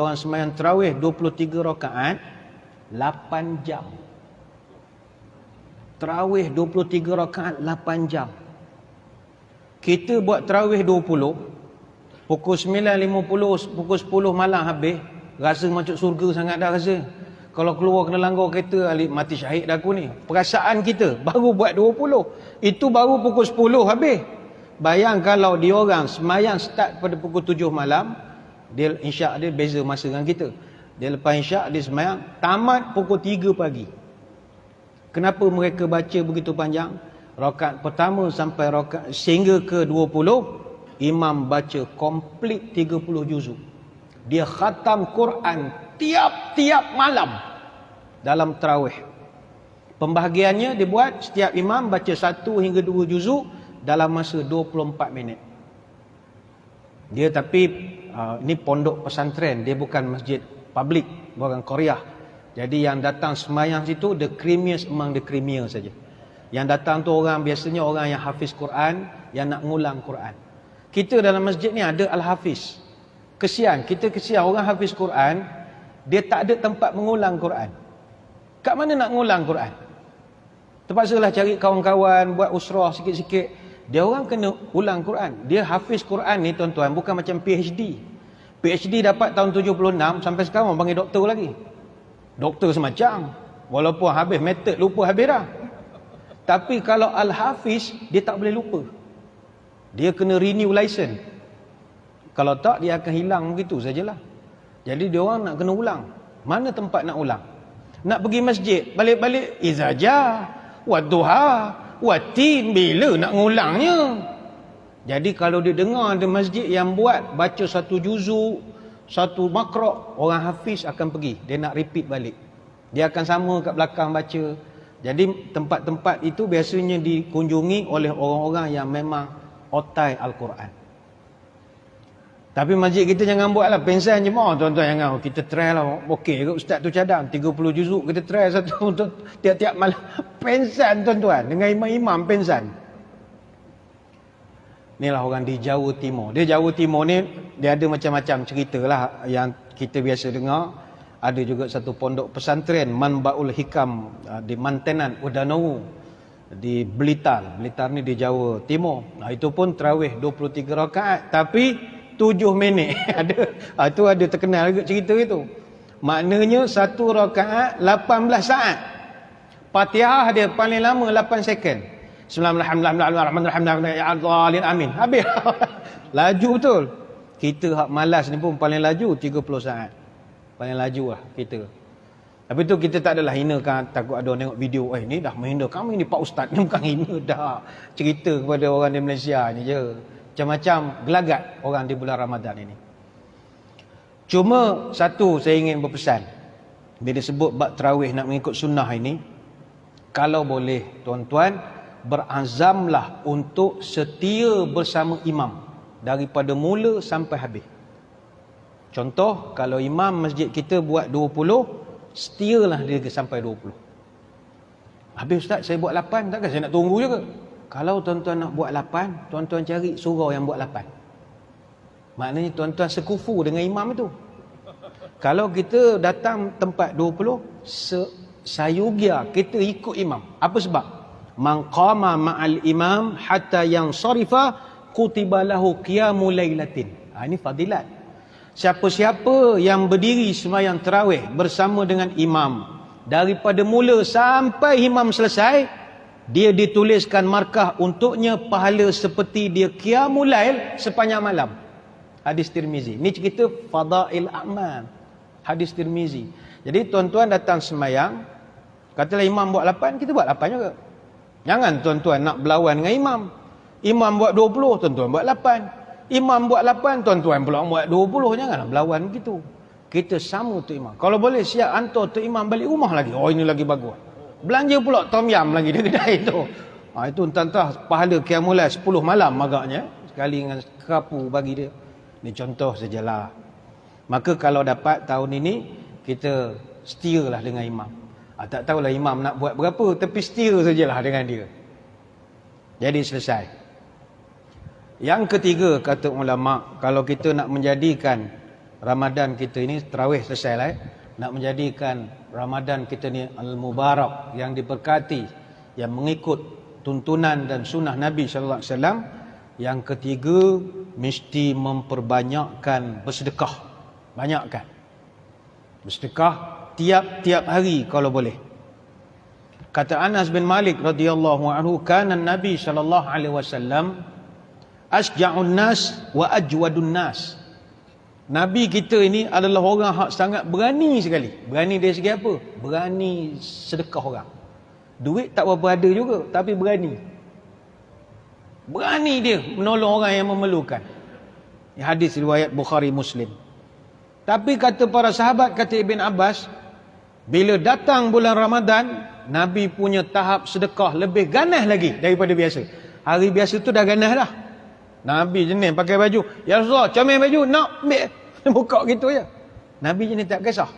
Speaker 1: orang semayang tarawih 23 rakaat 8 jam. Tarawih 23 rakaat 8 jam. Kita buat tarawih 20, pukul 9.50, pukul 10 malam habis. Rasa masuk surga sangat dah rasa. Kalau keluar kena langgar kereta, mati syahid dah aku ni. Perasaan kita baru buat 20. Itu baru pukul 10 habis. Bayang kalau diorang semayang start pada pukul 7 malam, dia insya' dia beza masa dengan kita. Dia lepas insya' dia semayang tamat pukul 3 pagi. Kenapa mereka baca begitu panjang? Rakaat pertama sampai rakaat sehingga ke 20, imam baca komplit 30 juzuk. Dia khatam Quran tiap-tiap malam dalam tarawih. Pembahagiannya dibuat setiap imam baca 1 hingga 2 juzuk dalam masa 24 minit. Dia tapi ini pondok pesantren, dia bukan masjid public, bukan Korea. Jadi yang datang semayang situ the creamiest among the creamier saja. Yang datang tu biasanya orang yang hafiz Quran, yang nak ngulang Quran. Kita dalam masjid ni ada al-hafiz. Kesian orang hafiz Quran, dia tak ada tempat mengulang Quran. Kat mana nak ngulang Quran? Terpaksalah cari kawan-kawan, buat usrah sikit-sikit. Dia orang kena ulang Quran. Dia hafiz Quran ni tuan-tuan, bukan macam PhD. PhD dapat tahun 76, sampai sekarang orang panggil doktor lagi. Doktor semacam. Walaupun habis method, lupa habis dah. Tapi kalau al-hafiz, dia tak boleh lupa. Dia kena renew license. Kalau tak, dia akan hilang begitu sajalah. Jadi dia orang nak kena ulang. Mana tempat nak ulang? Nak pergi masjid, balik-balik izaja, wadduha, watin, bila nak ngulangnya? Jadi kalau dia dengar ada masjid yang buat baca satu juzuk, satu makro', orang hafiz akan pergi. Dia nak repeat balik. Dia akan sama kat belakang baca. Jadi tempat-tempat itu biasanya dikunjungi oleh orang-orang yang memang otai Al-Quran. Tapi masjid kita jangan buatlah pensan je mau tuan-tuan, jangan kita try lah. Okey ke ustaz tu cadang 30 juzuk kita try satu untuk tiap-tiap malam. Pensan tuan-tuan dengan imam-imam pensan. Inilah orang di Jawa Timur. Dia Jawa Timur ni dia ada macam-macam ceritalah yang kita biasa dengar. Ada juga satu pondok pesantren Manbaul Hikam di Mantenan, Udanau. di Blitar. Blitar ni di Jawa Timur. Itu pun tarawih 23 rakaat tapi 7 minit. Itu ada terkenal juga cerita itu. Maknanya satu rakaat 18 saat. Fatihah dia paling lama 8 second. Bismillahirrahmanirrahim. Amin. Habis. Laju betul. Kita hak malas ni pun paling laju 30 saat. Paling laju lah kita. Tapi tu kita tak adalah hina kan, takut ada orang tengok video, ni dah menghina kami ni Pak Ustaz ni, bukan hina dah. Cerita kepada orang di Malaysia ni je. Macam-macam gelagat orang di bulan Ramadan ini. Cuma satu saya ingin berpesan. Bila sebut bab tarawih nak mengikut sunnah ini, kalau boleh tuan-tuan, berazamlah untuk setia bersama imam daripada mula sampai habis. Contoh, kalau imam masjid kita buat 20, setialah dia sampai 20. Habis Ustaz, saya buat 8, takkan saya nak tunggu juga? Kalau tuan-tuan nak buat 8, tuan-tuan cari surau yang buat 8. Maknanya tuan-tuan sekufu dengan imam itu. Kalau kita datang tempat 20, sayugia kita ikut imam. Apa sebab? Man qama ma'al imam hatta yang sarifa kutiba lahu qiyamul lailatin. Ini fadilat. Siapa-siapa yang berdiri sembahyang tarawih bersama dengan imam daripada mula sampai imam selesai, dia dituliskan markah untuknya pahala seperti dia qiyamul lail sepanjang malam. Hadis Tirmizi. Ni cerita fadail a'mal. Hadis Tirmizi. Jadi tuan-tuan datang sembahyang, katalah imam buat 8, kita buat 8 juga. Jangan tuan-tuan nak berlawan dengan imam. Imam buat 20, tuan-tuan buat 8. Imam buat 8, tuan-tuan pula buat 20. Janganlah berlawan begitu. Kita sama tu imam. Kalau boleh siap hantar tu imam balik rumah lagi. Ini lagi bagus. Belanja pula tom yam lagi di kedai tu. Itu entah-entah pahala qiyamul lail 10 malam agaknya. Sekali dengan kerapu bagi dia. Ini contoh sajalah. Maka kalau dapat tahun ini, kita setialah dengan imam. Tak tahulah imam nak buat berapa, tapi setia sajalah dengan dia. Jadi selesai. Yang ketiga, kata ulama, kalau kita nak menjadikan Ramadan kita ini, tarawih selesai lah, nak menjadikan Ramadan kita ni al-mubarak, yang diberkati, yang mengikut tuntunan dan sunnah Nabi SAW, yang ketiga, mesti memperbanyakkan bersedekah. Banyakkan bersedekah tiap-tiap hari kalau boleh. Kata Anas bin Malik radhiyallahu anhu, kana Nabi sallallahu alaihi wasallam asja'un nas wa ajwadun nas. Nabi kita ini adalah orang yang sangat berani sekali. Berani dari segi apa? Berani sedekah orang. Duit tak berapa ada juga, tapi berani. Berani dia menolong orang yang memerlukan. Ini hadis riwayat Bukhari Muslim. Tapi kata para sahabat, kata Ibn Abbas, bila datang bulan Ramadan, Nabi punya tahap sedekah lebih ganas lagi daripada biasa. Hari biasa tu dah ganas dah. Nabi jenis pakai baju, ya Rasulullah, comel baju, nak ambil. Buka gitu je. Nabi jenis tak kisah.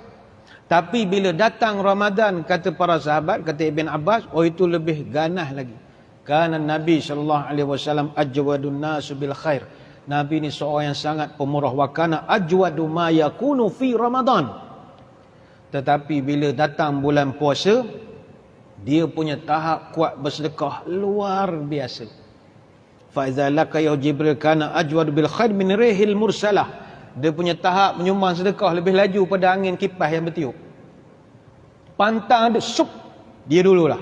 Speaker 1: Tapi bila datang Ramadan, kata para sahabat, kata Ibn Abbas, itu lebih ganas lagi. Kana Nabi SAW ajwadun nasu bil khair. Nabi ni seorang yang sangat pemurah. Wa kana ajwadu ma yakunu fi Ramadan. Tetapi bila datang bulan puasa, dia punya tahap kuat bersedekah luar biasa. Fa iza laka ya Jibril kana ajwadu bil khair min rihil mursalah. Dia punya tahap menyumbang sedekah lebih laju pada angin kipas yang bertiup. Pantang ada sup, dia dululah.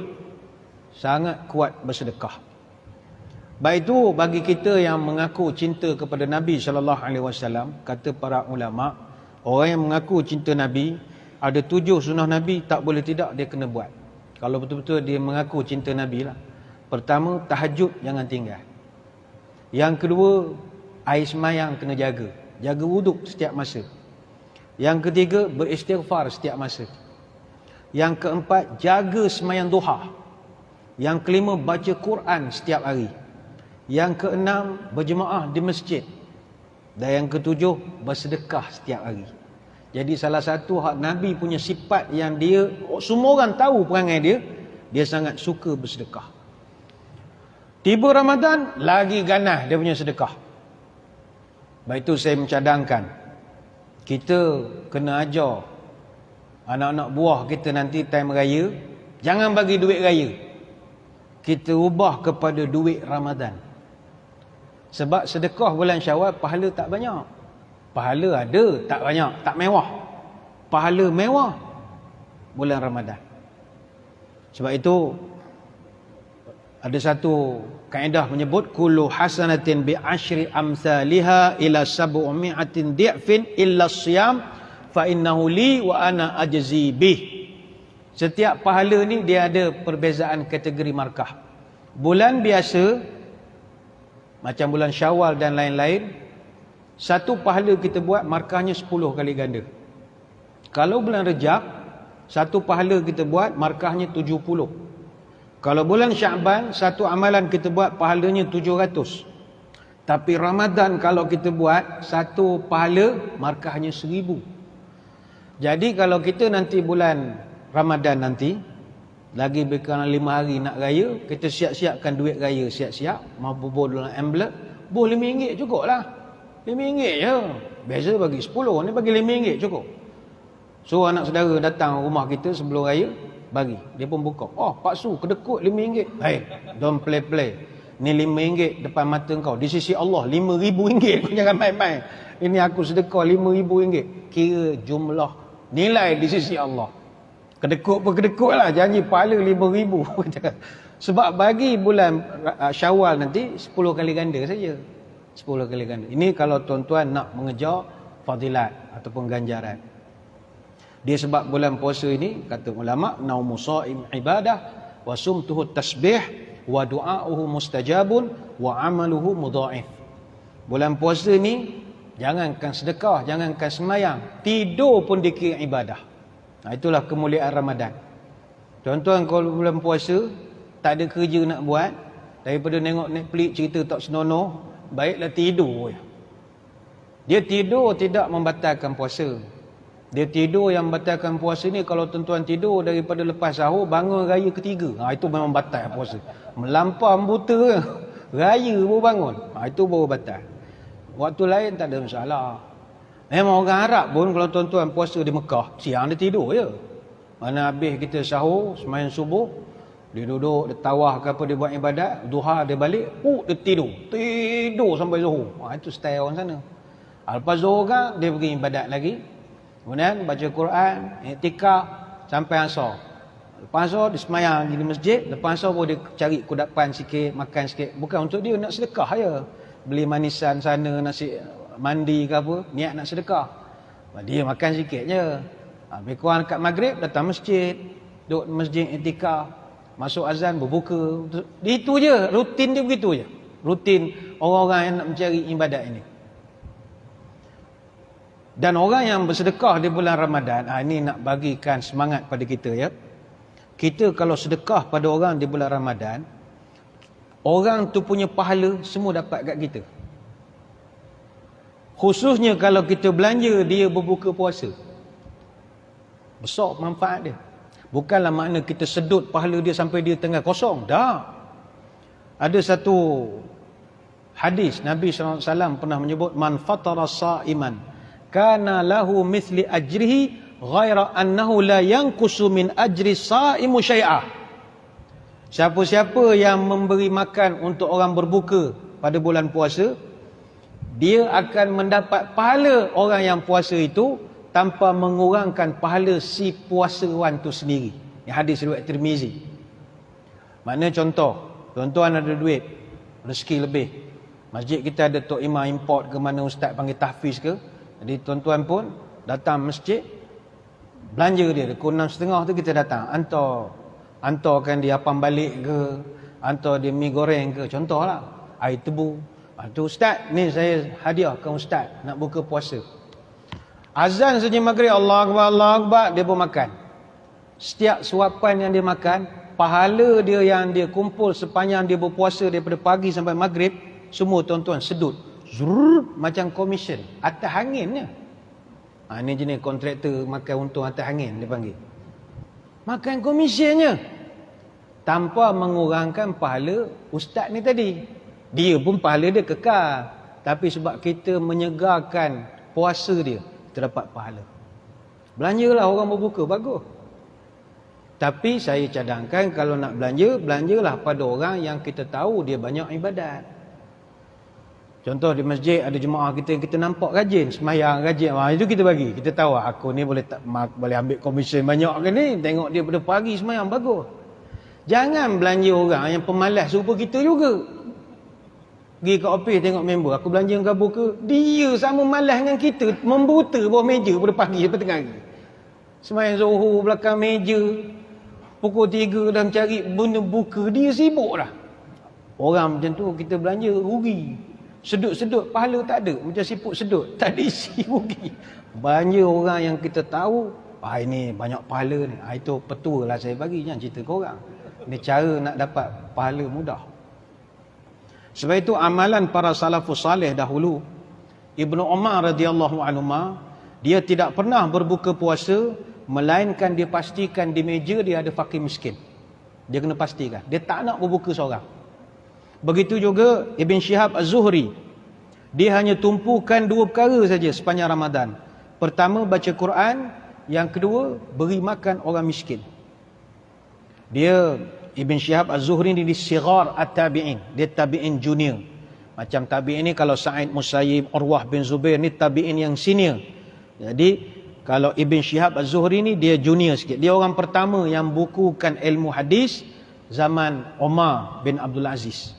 Speaker 1: Sangat kuat bersedekah. Baik itu bagi kita yang mengaku cinta kepada Nabi SAW, kata para ulama, orang yang mengaku cinta Nabi, ada 7 sunnah Nabi, tak boleh tidak dia kena buat. Kalau betul-betul dia mengaku cinta Nabi lah. Pertama, tahajud jangan tinggal. Yang kedua, air semayang kena jaga. Jaga wuduk setiap masa. Yang ketiga, beristighfar setiap masa. Yang keempat, jaga semayang duha. Yang kelima, baca Quran setiap hari. Yang keenam, berjemaah di masjid. Dan yang ketujuh, bersedekah setiap hari. Jadi salah satu hak Nabi punya sifat yang dia, semua orang tahu perangai dia, dia sangat suka bersedekah. Tiba Ramadan, lagi ganas dia punya sedekah. Baik itu saya mencadangkan, kita kena ajar anak-anak buah kita nanti time raya, jangan bagi duit raya. kita ubah kepada duit Ramadan. Sebab sedekah bulan Syawal pahala tak banyak. Pahala ada, tak banyak, tak mewah. Pahala mewah bulan Ramadan. Sebab itu ada satu kaedah menyebut kullu hasanatin bi asyri amsalha ila sab'umi'atin di'fin illa siyam fa innahu li wa ana ajzi bih. Setiap pahala ni dia ada perbezaan kategori markah. Bulan biasa macam bulan Syawal dan lain-lain, satu pahala kita buat markahnya 10 kali ganda. Kalau bulan Rejab, satu pahala kita buat markahnya 70. Kalau bulan Syaban, satu amalan kita buat pahalanya 700. Tapi Ramadan kalau kita buat, satu pahala markahnya 1000. Jadi kalau kita nanti bulan Ramadan nanti, lagi berkurang 5 hari nak raya, kita siap-siapkan duit raya, siap-siap, mau bubur dalam envelope, buh RM5 cukup lah. RM5 je. Biasa bagi 10, ni bagi RM5 cukup. So anak saudara datang rumah kita sebelum raya, bagi. Dia pun buka. Oh, Pak Su, kedekut RM5. Hey, don't play. Ni RM5 depan mata kau. Di sisi Allah, RM5,000. Kau jangan main-main. Ini aku sedekah RM5,000. Kira jumlah nilai di sisi Allah. Kedekut pun kedekut lah. Janji pahala RM5,000. Sebab bagi bulan Syawal nanti 10 kali ganda saja. 10 kali ganda. Ini kalau tuan-tuan nak mengejar fadilat ataupun ganjaran. Dia sebab bulan puasa ini, kata ulama, naumu shaim ibadah wa sumtuhu tasbih wa du'auhu mustajabun wa amaluhu mudha'if. Bulan puasa ni jangankan sedekah, jangankan semayang, tidur pun dikira ibadah. Nah, itulah kemuliaan Ramadan. Tuan-tuan kalau bulan puasa tak ada kerja nak buat, daripada nengok Netflix cerita tak senonoh, baiklah tidur. Dia tidur tidak membatalkan puasa. Dia tidur yang membatalkan puasa ni kalau tuan-tuan tidur daripada lepas sahur bangun raya ketiga. Itu memang batal puasa. Melampau buta raya baru bangun. Itu baru batal. Waktu lain tak ada masalah. Memang orang Arab pun kalau tuan-tuan puasa di Mekah, siang dia tidur je. Mana habis kita sahur, sembahyang subuh, dia duduk, dia tawah ke apa, dia buat ibadat, duha dia balik, dia tidur. Tidur sampai zuhur. Itu style orang sana. Lepas zuhur kan, dia pergi ibadat lagi. Kemudian baca Quran, iktikaf sampai asar. Lepas asar dia semayang di masjid, lepas asar pun dia cari kudapan sikit, makan sikit. Bukan untuk dia nak sedekah je. Beli manisan sana, nasi mandi ke apa, niat nak sedekah. Dia makan sikit je. Lebih kurang dekat maghrib datang masjid, duduk masjid iktikaf, masuk azan berbuka. Itu je, rutin dia begitu je. Rutin orang-orang yang nak mencari ibadat ini. Dan orang yang bersedekah di bulan Ramadan, ini nak bagikan semangat pada kita ya. Kita kalau sedekah pada orang di bulan Ramadan, orang tu punya pahala semua dapat kat kita. Khususnya kalau kita belanja dia berbuka puasa. Besar manfaat dia. Bukanlah makna kita sedut pahala dia sampai dia tengah kosong. Tak. Ada satu hadis Nabi SAW pernah menyebut, man fatara sa'iman kana lahu mithli ajrihi ghaira annahu la yanqusu min ajri sa'imu syai'ah. Siapa-siapa yang memberi makan untuk orang berbuka pada bulan puasa, dia akan mendapat pahala orang yang puasa itu tanpa mengurangkan pahala si puasawan itu sendiri. Ini hadis riwayat Tirmizi. Maknanya contoh, tuan-tuan ada duit, rezeki lebih. Masjid kita ada tok imam import ke mana ustaz panggil tahfiz ke. Jadi tuan-tuan pun datang masjid, belanja dia, pukul 6.30 tu kita datang. Hantarkan dia apam balik ke, hantar dia mi goreng ke, contohlah. Air tebu. Tu ustaz, ni saya hadiahkan ustaz nak buka puasa. Azan saja maghrib, Allah Akbar, Allah Akbar, dia pun makan. Setiap suapan yang dia makan, pahala dia yang dia kumpul sepanjang dia berpuasa daripada pagi sampai maghrib, semua tuan-tuan sedut. Zrrr, macam komisen atas anginnya. Ini jenis kontraktor makan untung atas angin dia panggil. Makan komisionnya tanpa mengurangkan pahala ustaz ni tadi. Dia pun pahala dia kekal, tapi sebab kita menyegarkan puasa dia, terdapat pahala. Belanjalah orang berbuka, bagus. Tapi saya cadangkan kalau nak belanja, belanjalah pada orang yang kita tahu dia banyak ibadat. Contoh di masjid ada jemaah kita yang kita nampak rajin, semayang rajin. Itu kita bagi. Kita tahu aku ni boleh ambil komisen banyak ke ni. Tengok dia pada pagi semayang bagus. Jangan belanja orang yang pemalas serupa kita juga. Pergi ke office tengok member, aku belanja dengan kabur ke? Dia sama malas dengan kita, membuta bawah meja pada pagi sampai tengah hari. Semayang Zuhur belakang meja, pukul 3 dah mencari benda buka, dia sibuk dah. Orang macam tu kita belanja rugi. Sedut-sedut pahala tak ada, macam siput sedut, tak ada isi, rugi. Belanja orang yang kita tahu, ini banyak pahala ni. Itu petua lah saya bagi, jangan cerita ke orang. Ini cara nak dapat pahala mudah. Sebab itu amalan para salafus salih dahulu, Ibnu Umar radhiyallahu anhu, dia tidak pernah berbuka puasa melainkan dia pastikan di meja dia ada fakir miskin. Dia kena pastikan. Dia tak nak berbuka seorang. Begitu juga Ibn Shihab Az-Zuhri. Dia hanya tumpukan 2 perkara saja sepanjang Ramadan. Pertama, baca Quran. Yang kedua, beri makan orang miskin. Dia, Ibn Shihab Az-Zuhri ni di sigar at-tabi'in. Dia tabi'in junior. Macam tabi'in ni kalau Sa'id Musayyib, Urwah bin Zubair ni tabi'in yang senior. Jadi, kalau Ibn Shihab Az-Zuhri ni dia junior sikit. Dia orang pertama yang bukukan ilmu hadis zaman Umar bin Abdul Aziz.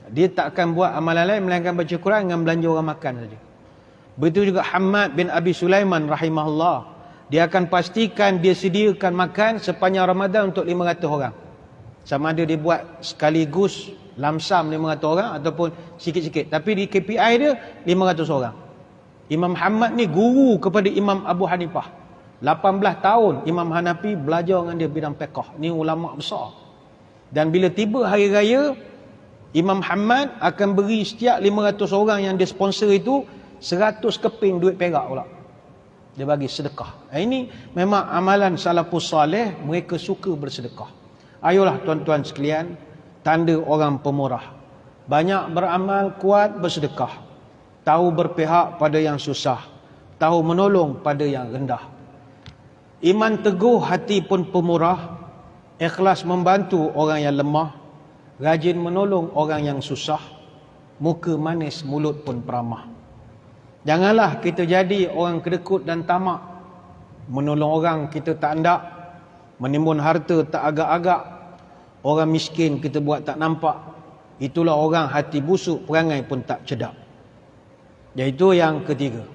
Speaker 1: Dia tak akan buat amalan lain melainkan baca Quran dengan belanja orang makan saja. Begitu juga Hamad bin Abi Sulaiman rahimahullah. Dia akan pastikan dia sediakan makan sepanjang Ramadan untuk 500 orang. Sama ada dia buat sekaligus lamsam 500 orang ataupun sikit-sikit. Tapi di KPI dia 500 orang. Imam Hamad ni guru kepada Imam Abu Hanifah. 18 tahun Imam Hanafi belajar dengan dia bidang fiqh. Ni ulama besar. Dan bila tiba hari raya, Imam Hamad akan beri setiap 500 orang yang dia sponsor itu 100 keping duit perak pula. Dia bagi sedekah. Ini memang amalan salafus salih, mereka suka bersedekah. Ayolah tuan-tuan sekalian, tanda orang pemurah. Banyak beramal, kuat bersedekah. Tahu berpihak pada yang susah. Tahu menolong pada yang rendah. Iman teguh, hati pun pemurah. Ikhlas membantu orang yang lemah. Rajin menolong orang yang susah. Muka manis, mulut pun peramah. Janganlah kita jadi orang kedekut dan tamak. Menolong orang kita tak hendak. Menimbun harta tak agak-agak. Orang miskin kita buat tak nampak. Itulah orang hati busuk, perangai pun tak cedak. Iaitu yang ketiga,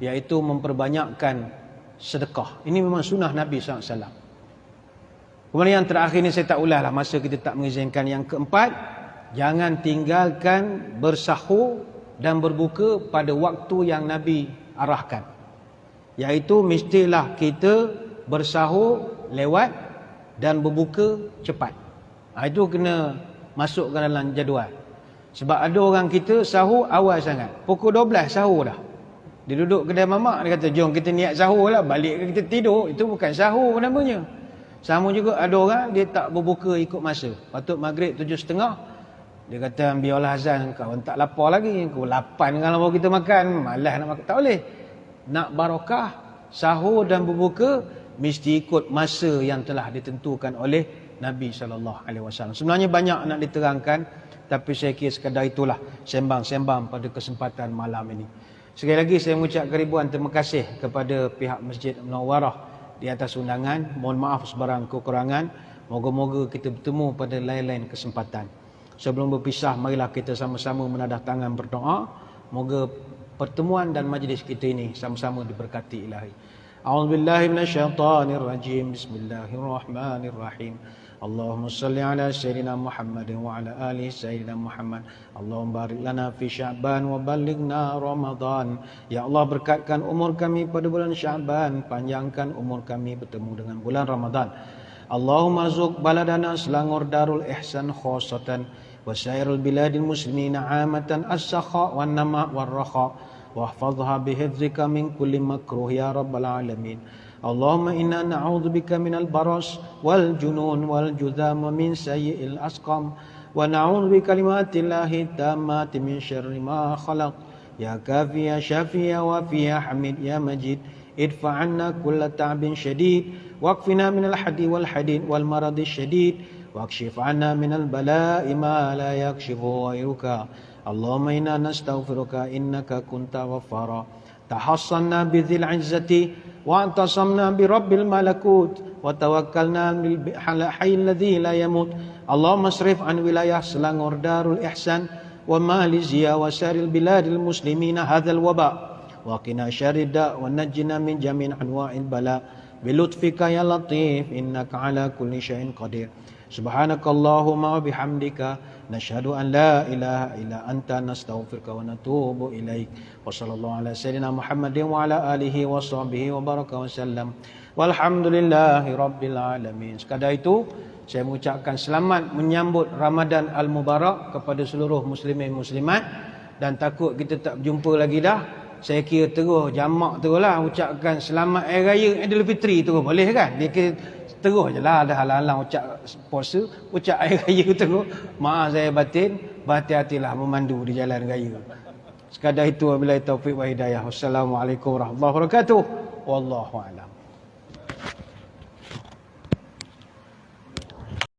Speaker 1: iaitu memperbanyakkan sedekah. Ini memang sunnah Nabi SAW. Kemudian yang terakhir ni saya tak ulas lah, masa kita tak mengizinkan. Yang keempat, jangan tinggalkan bersahur dan berbuka pada waktu yang Nabi arahkan. Iaitu mestilah kita bersahur lewat dan berbuka cepat. Itu kena masukkan dalam jadual. Sebab ada orang kita sahur awal sangat. Pukul 12 sahur dah. Dia duduk kedai mamak, dia kata jom kita niat sahur lah, balik kita tidur. Itu bukan sahur namanya. Sama juga ada orang dia tak berbuka ikut masa. Patut maghrib 7.30. Dia kata biarlah azan, kau tak lapar lagi. Kau 8 kalau kita makan, malas nak makan. Tak boleh. Nak barakah, sahur dan berbuka mesti ikut masa yang telah ditentukan oleh Nabi SAW. Sebenarnya banyak nak diterangkan, tapi saya kira sekadar itulah sembang-sembang pada kesempatan malam ini. Sekali lagi saya mengucapkan ribuan terima kasih kepada pihak Masjid Munawwarah di atas undangan. Mohon maaf sebarang kekurangan. Moga-moga kita bertemu pada lain-lain kesempatan. Sebelum berpisah, marilah kita sama-sama menadah tangan berdoa. Moga pertemuan dan majlis kita ini sama-sama diberkati Ilahi. A'udzubillahi minasyaitonirrajim. Bismillahirrahmanirrahim. Allahumma salli ala Sayyidina Muhammad wa ala ali Sayyidina Muhammad. Allahumma barik lana fi Sya'ban wa balighna Ramadan. Ya Allah, berkatkan umur kami pada bulan Sya'ban, panjangkan umur kami bertemu dengan bulan Ramadan. Allahumma zuq baladana Selangor Darul Ihsan khususatan wa sairul biladil muslimina amatan as-sakha wan nama war raha wahfazha bihifzika min kulli makruh ya rabbal alamin. Allahumma inna na'udzubika minal baras wal junun wal judham min sayyi'il asqam wa na'udzu bi kalimatillahi tammati min syarri ma khalaq. Ya kafi ya syafi ya wafi ya hamid ya majid idfa' anna kulla ta'bin syadid واكفنا من الحد والحديد والمرض الشديد واكشف عنا من البلاء ما لا يكشفه غيرك اللهم إنا نستغفرك إنك كنت غفارا تحصنا بذي العزة واعتصمنا برب الملكوت وتوكلنا على الحي الذي لا يموت اللهم اصرف عن ولاية سلانغور دار الإحسان وماليزيا وسائر البلاد المسلمين هذا الوباء وقنا شر الداء ونجنا من جميع أنواع البلاء بلطفك يا لطيف إنك على كل شيء قدير سبحانك اللهم وبحمدك نشهد أن لا إله إلا أنت نستغفرك ونتوب إليك وصلى الله على سيدنا محمد وعلى آله وصحبه وبارك وسلم walhamdulillahi rabbil alamin. Sekadar itu saya mengucapkan selamat menyambut Ramadan Al-Mubarak kepada seluruh muslimin muslimat dan takut kita tak berjumpa lagi dah. Saya kira terus jamak teruslah ucapkan selamat Hari Raya Aidilfitri terus boleh kan? Dia kira terus je lah ada halang-halang ucap puasa, ucap Hari Raya terus. Maaf saya batin, berhati-hatilah memandu di jalan raya. Sekadar itu wabillahi taufiq wa hidayah. Wassalamualaikum warahmatullahi wabarakatuh. Wallahu a'lam.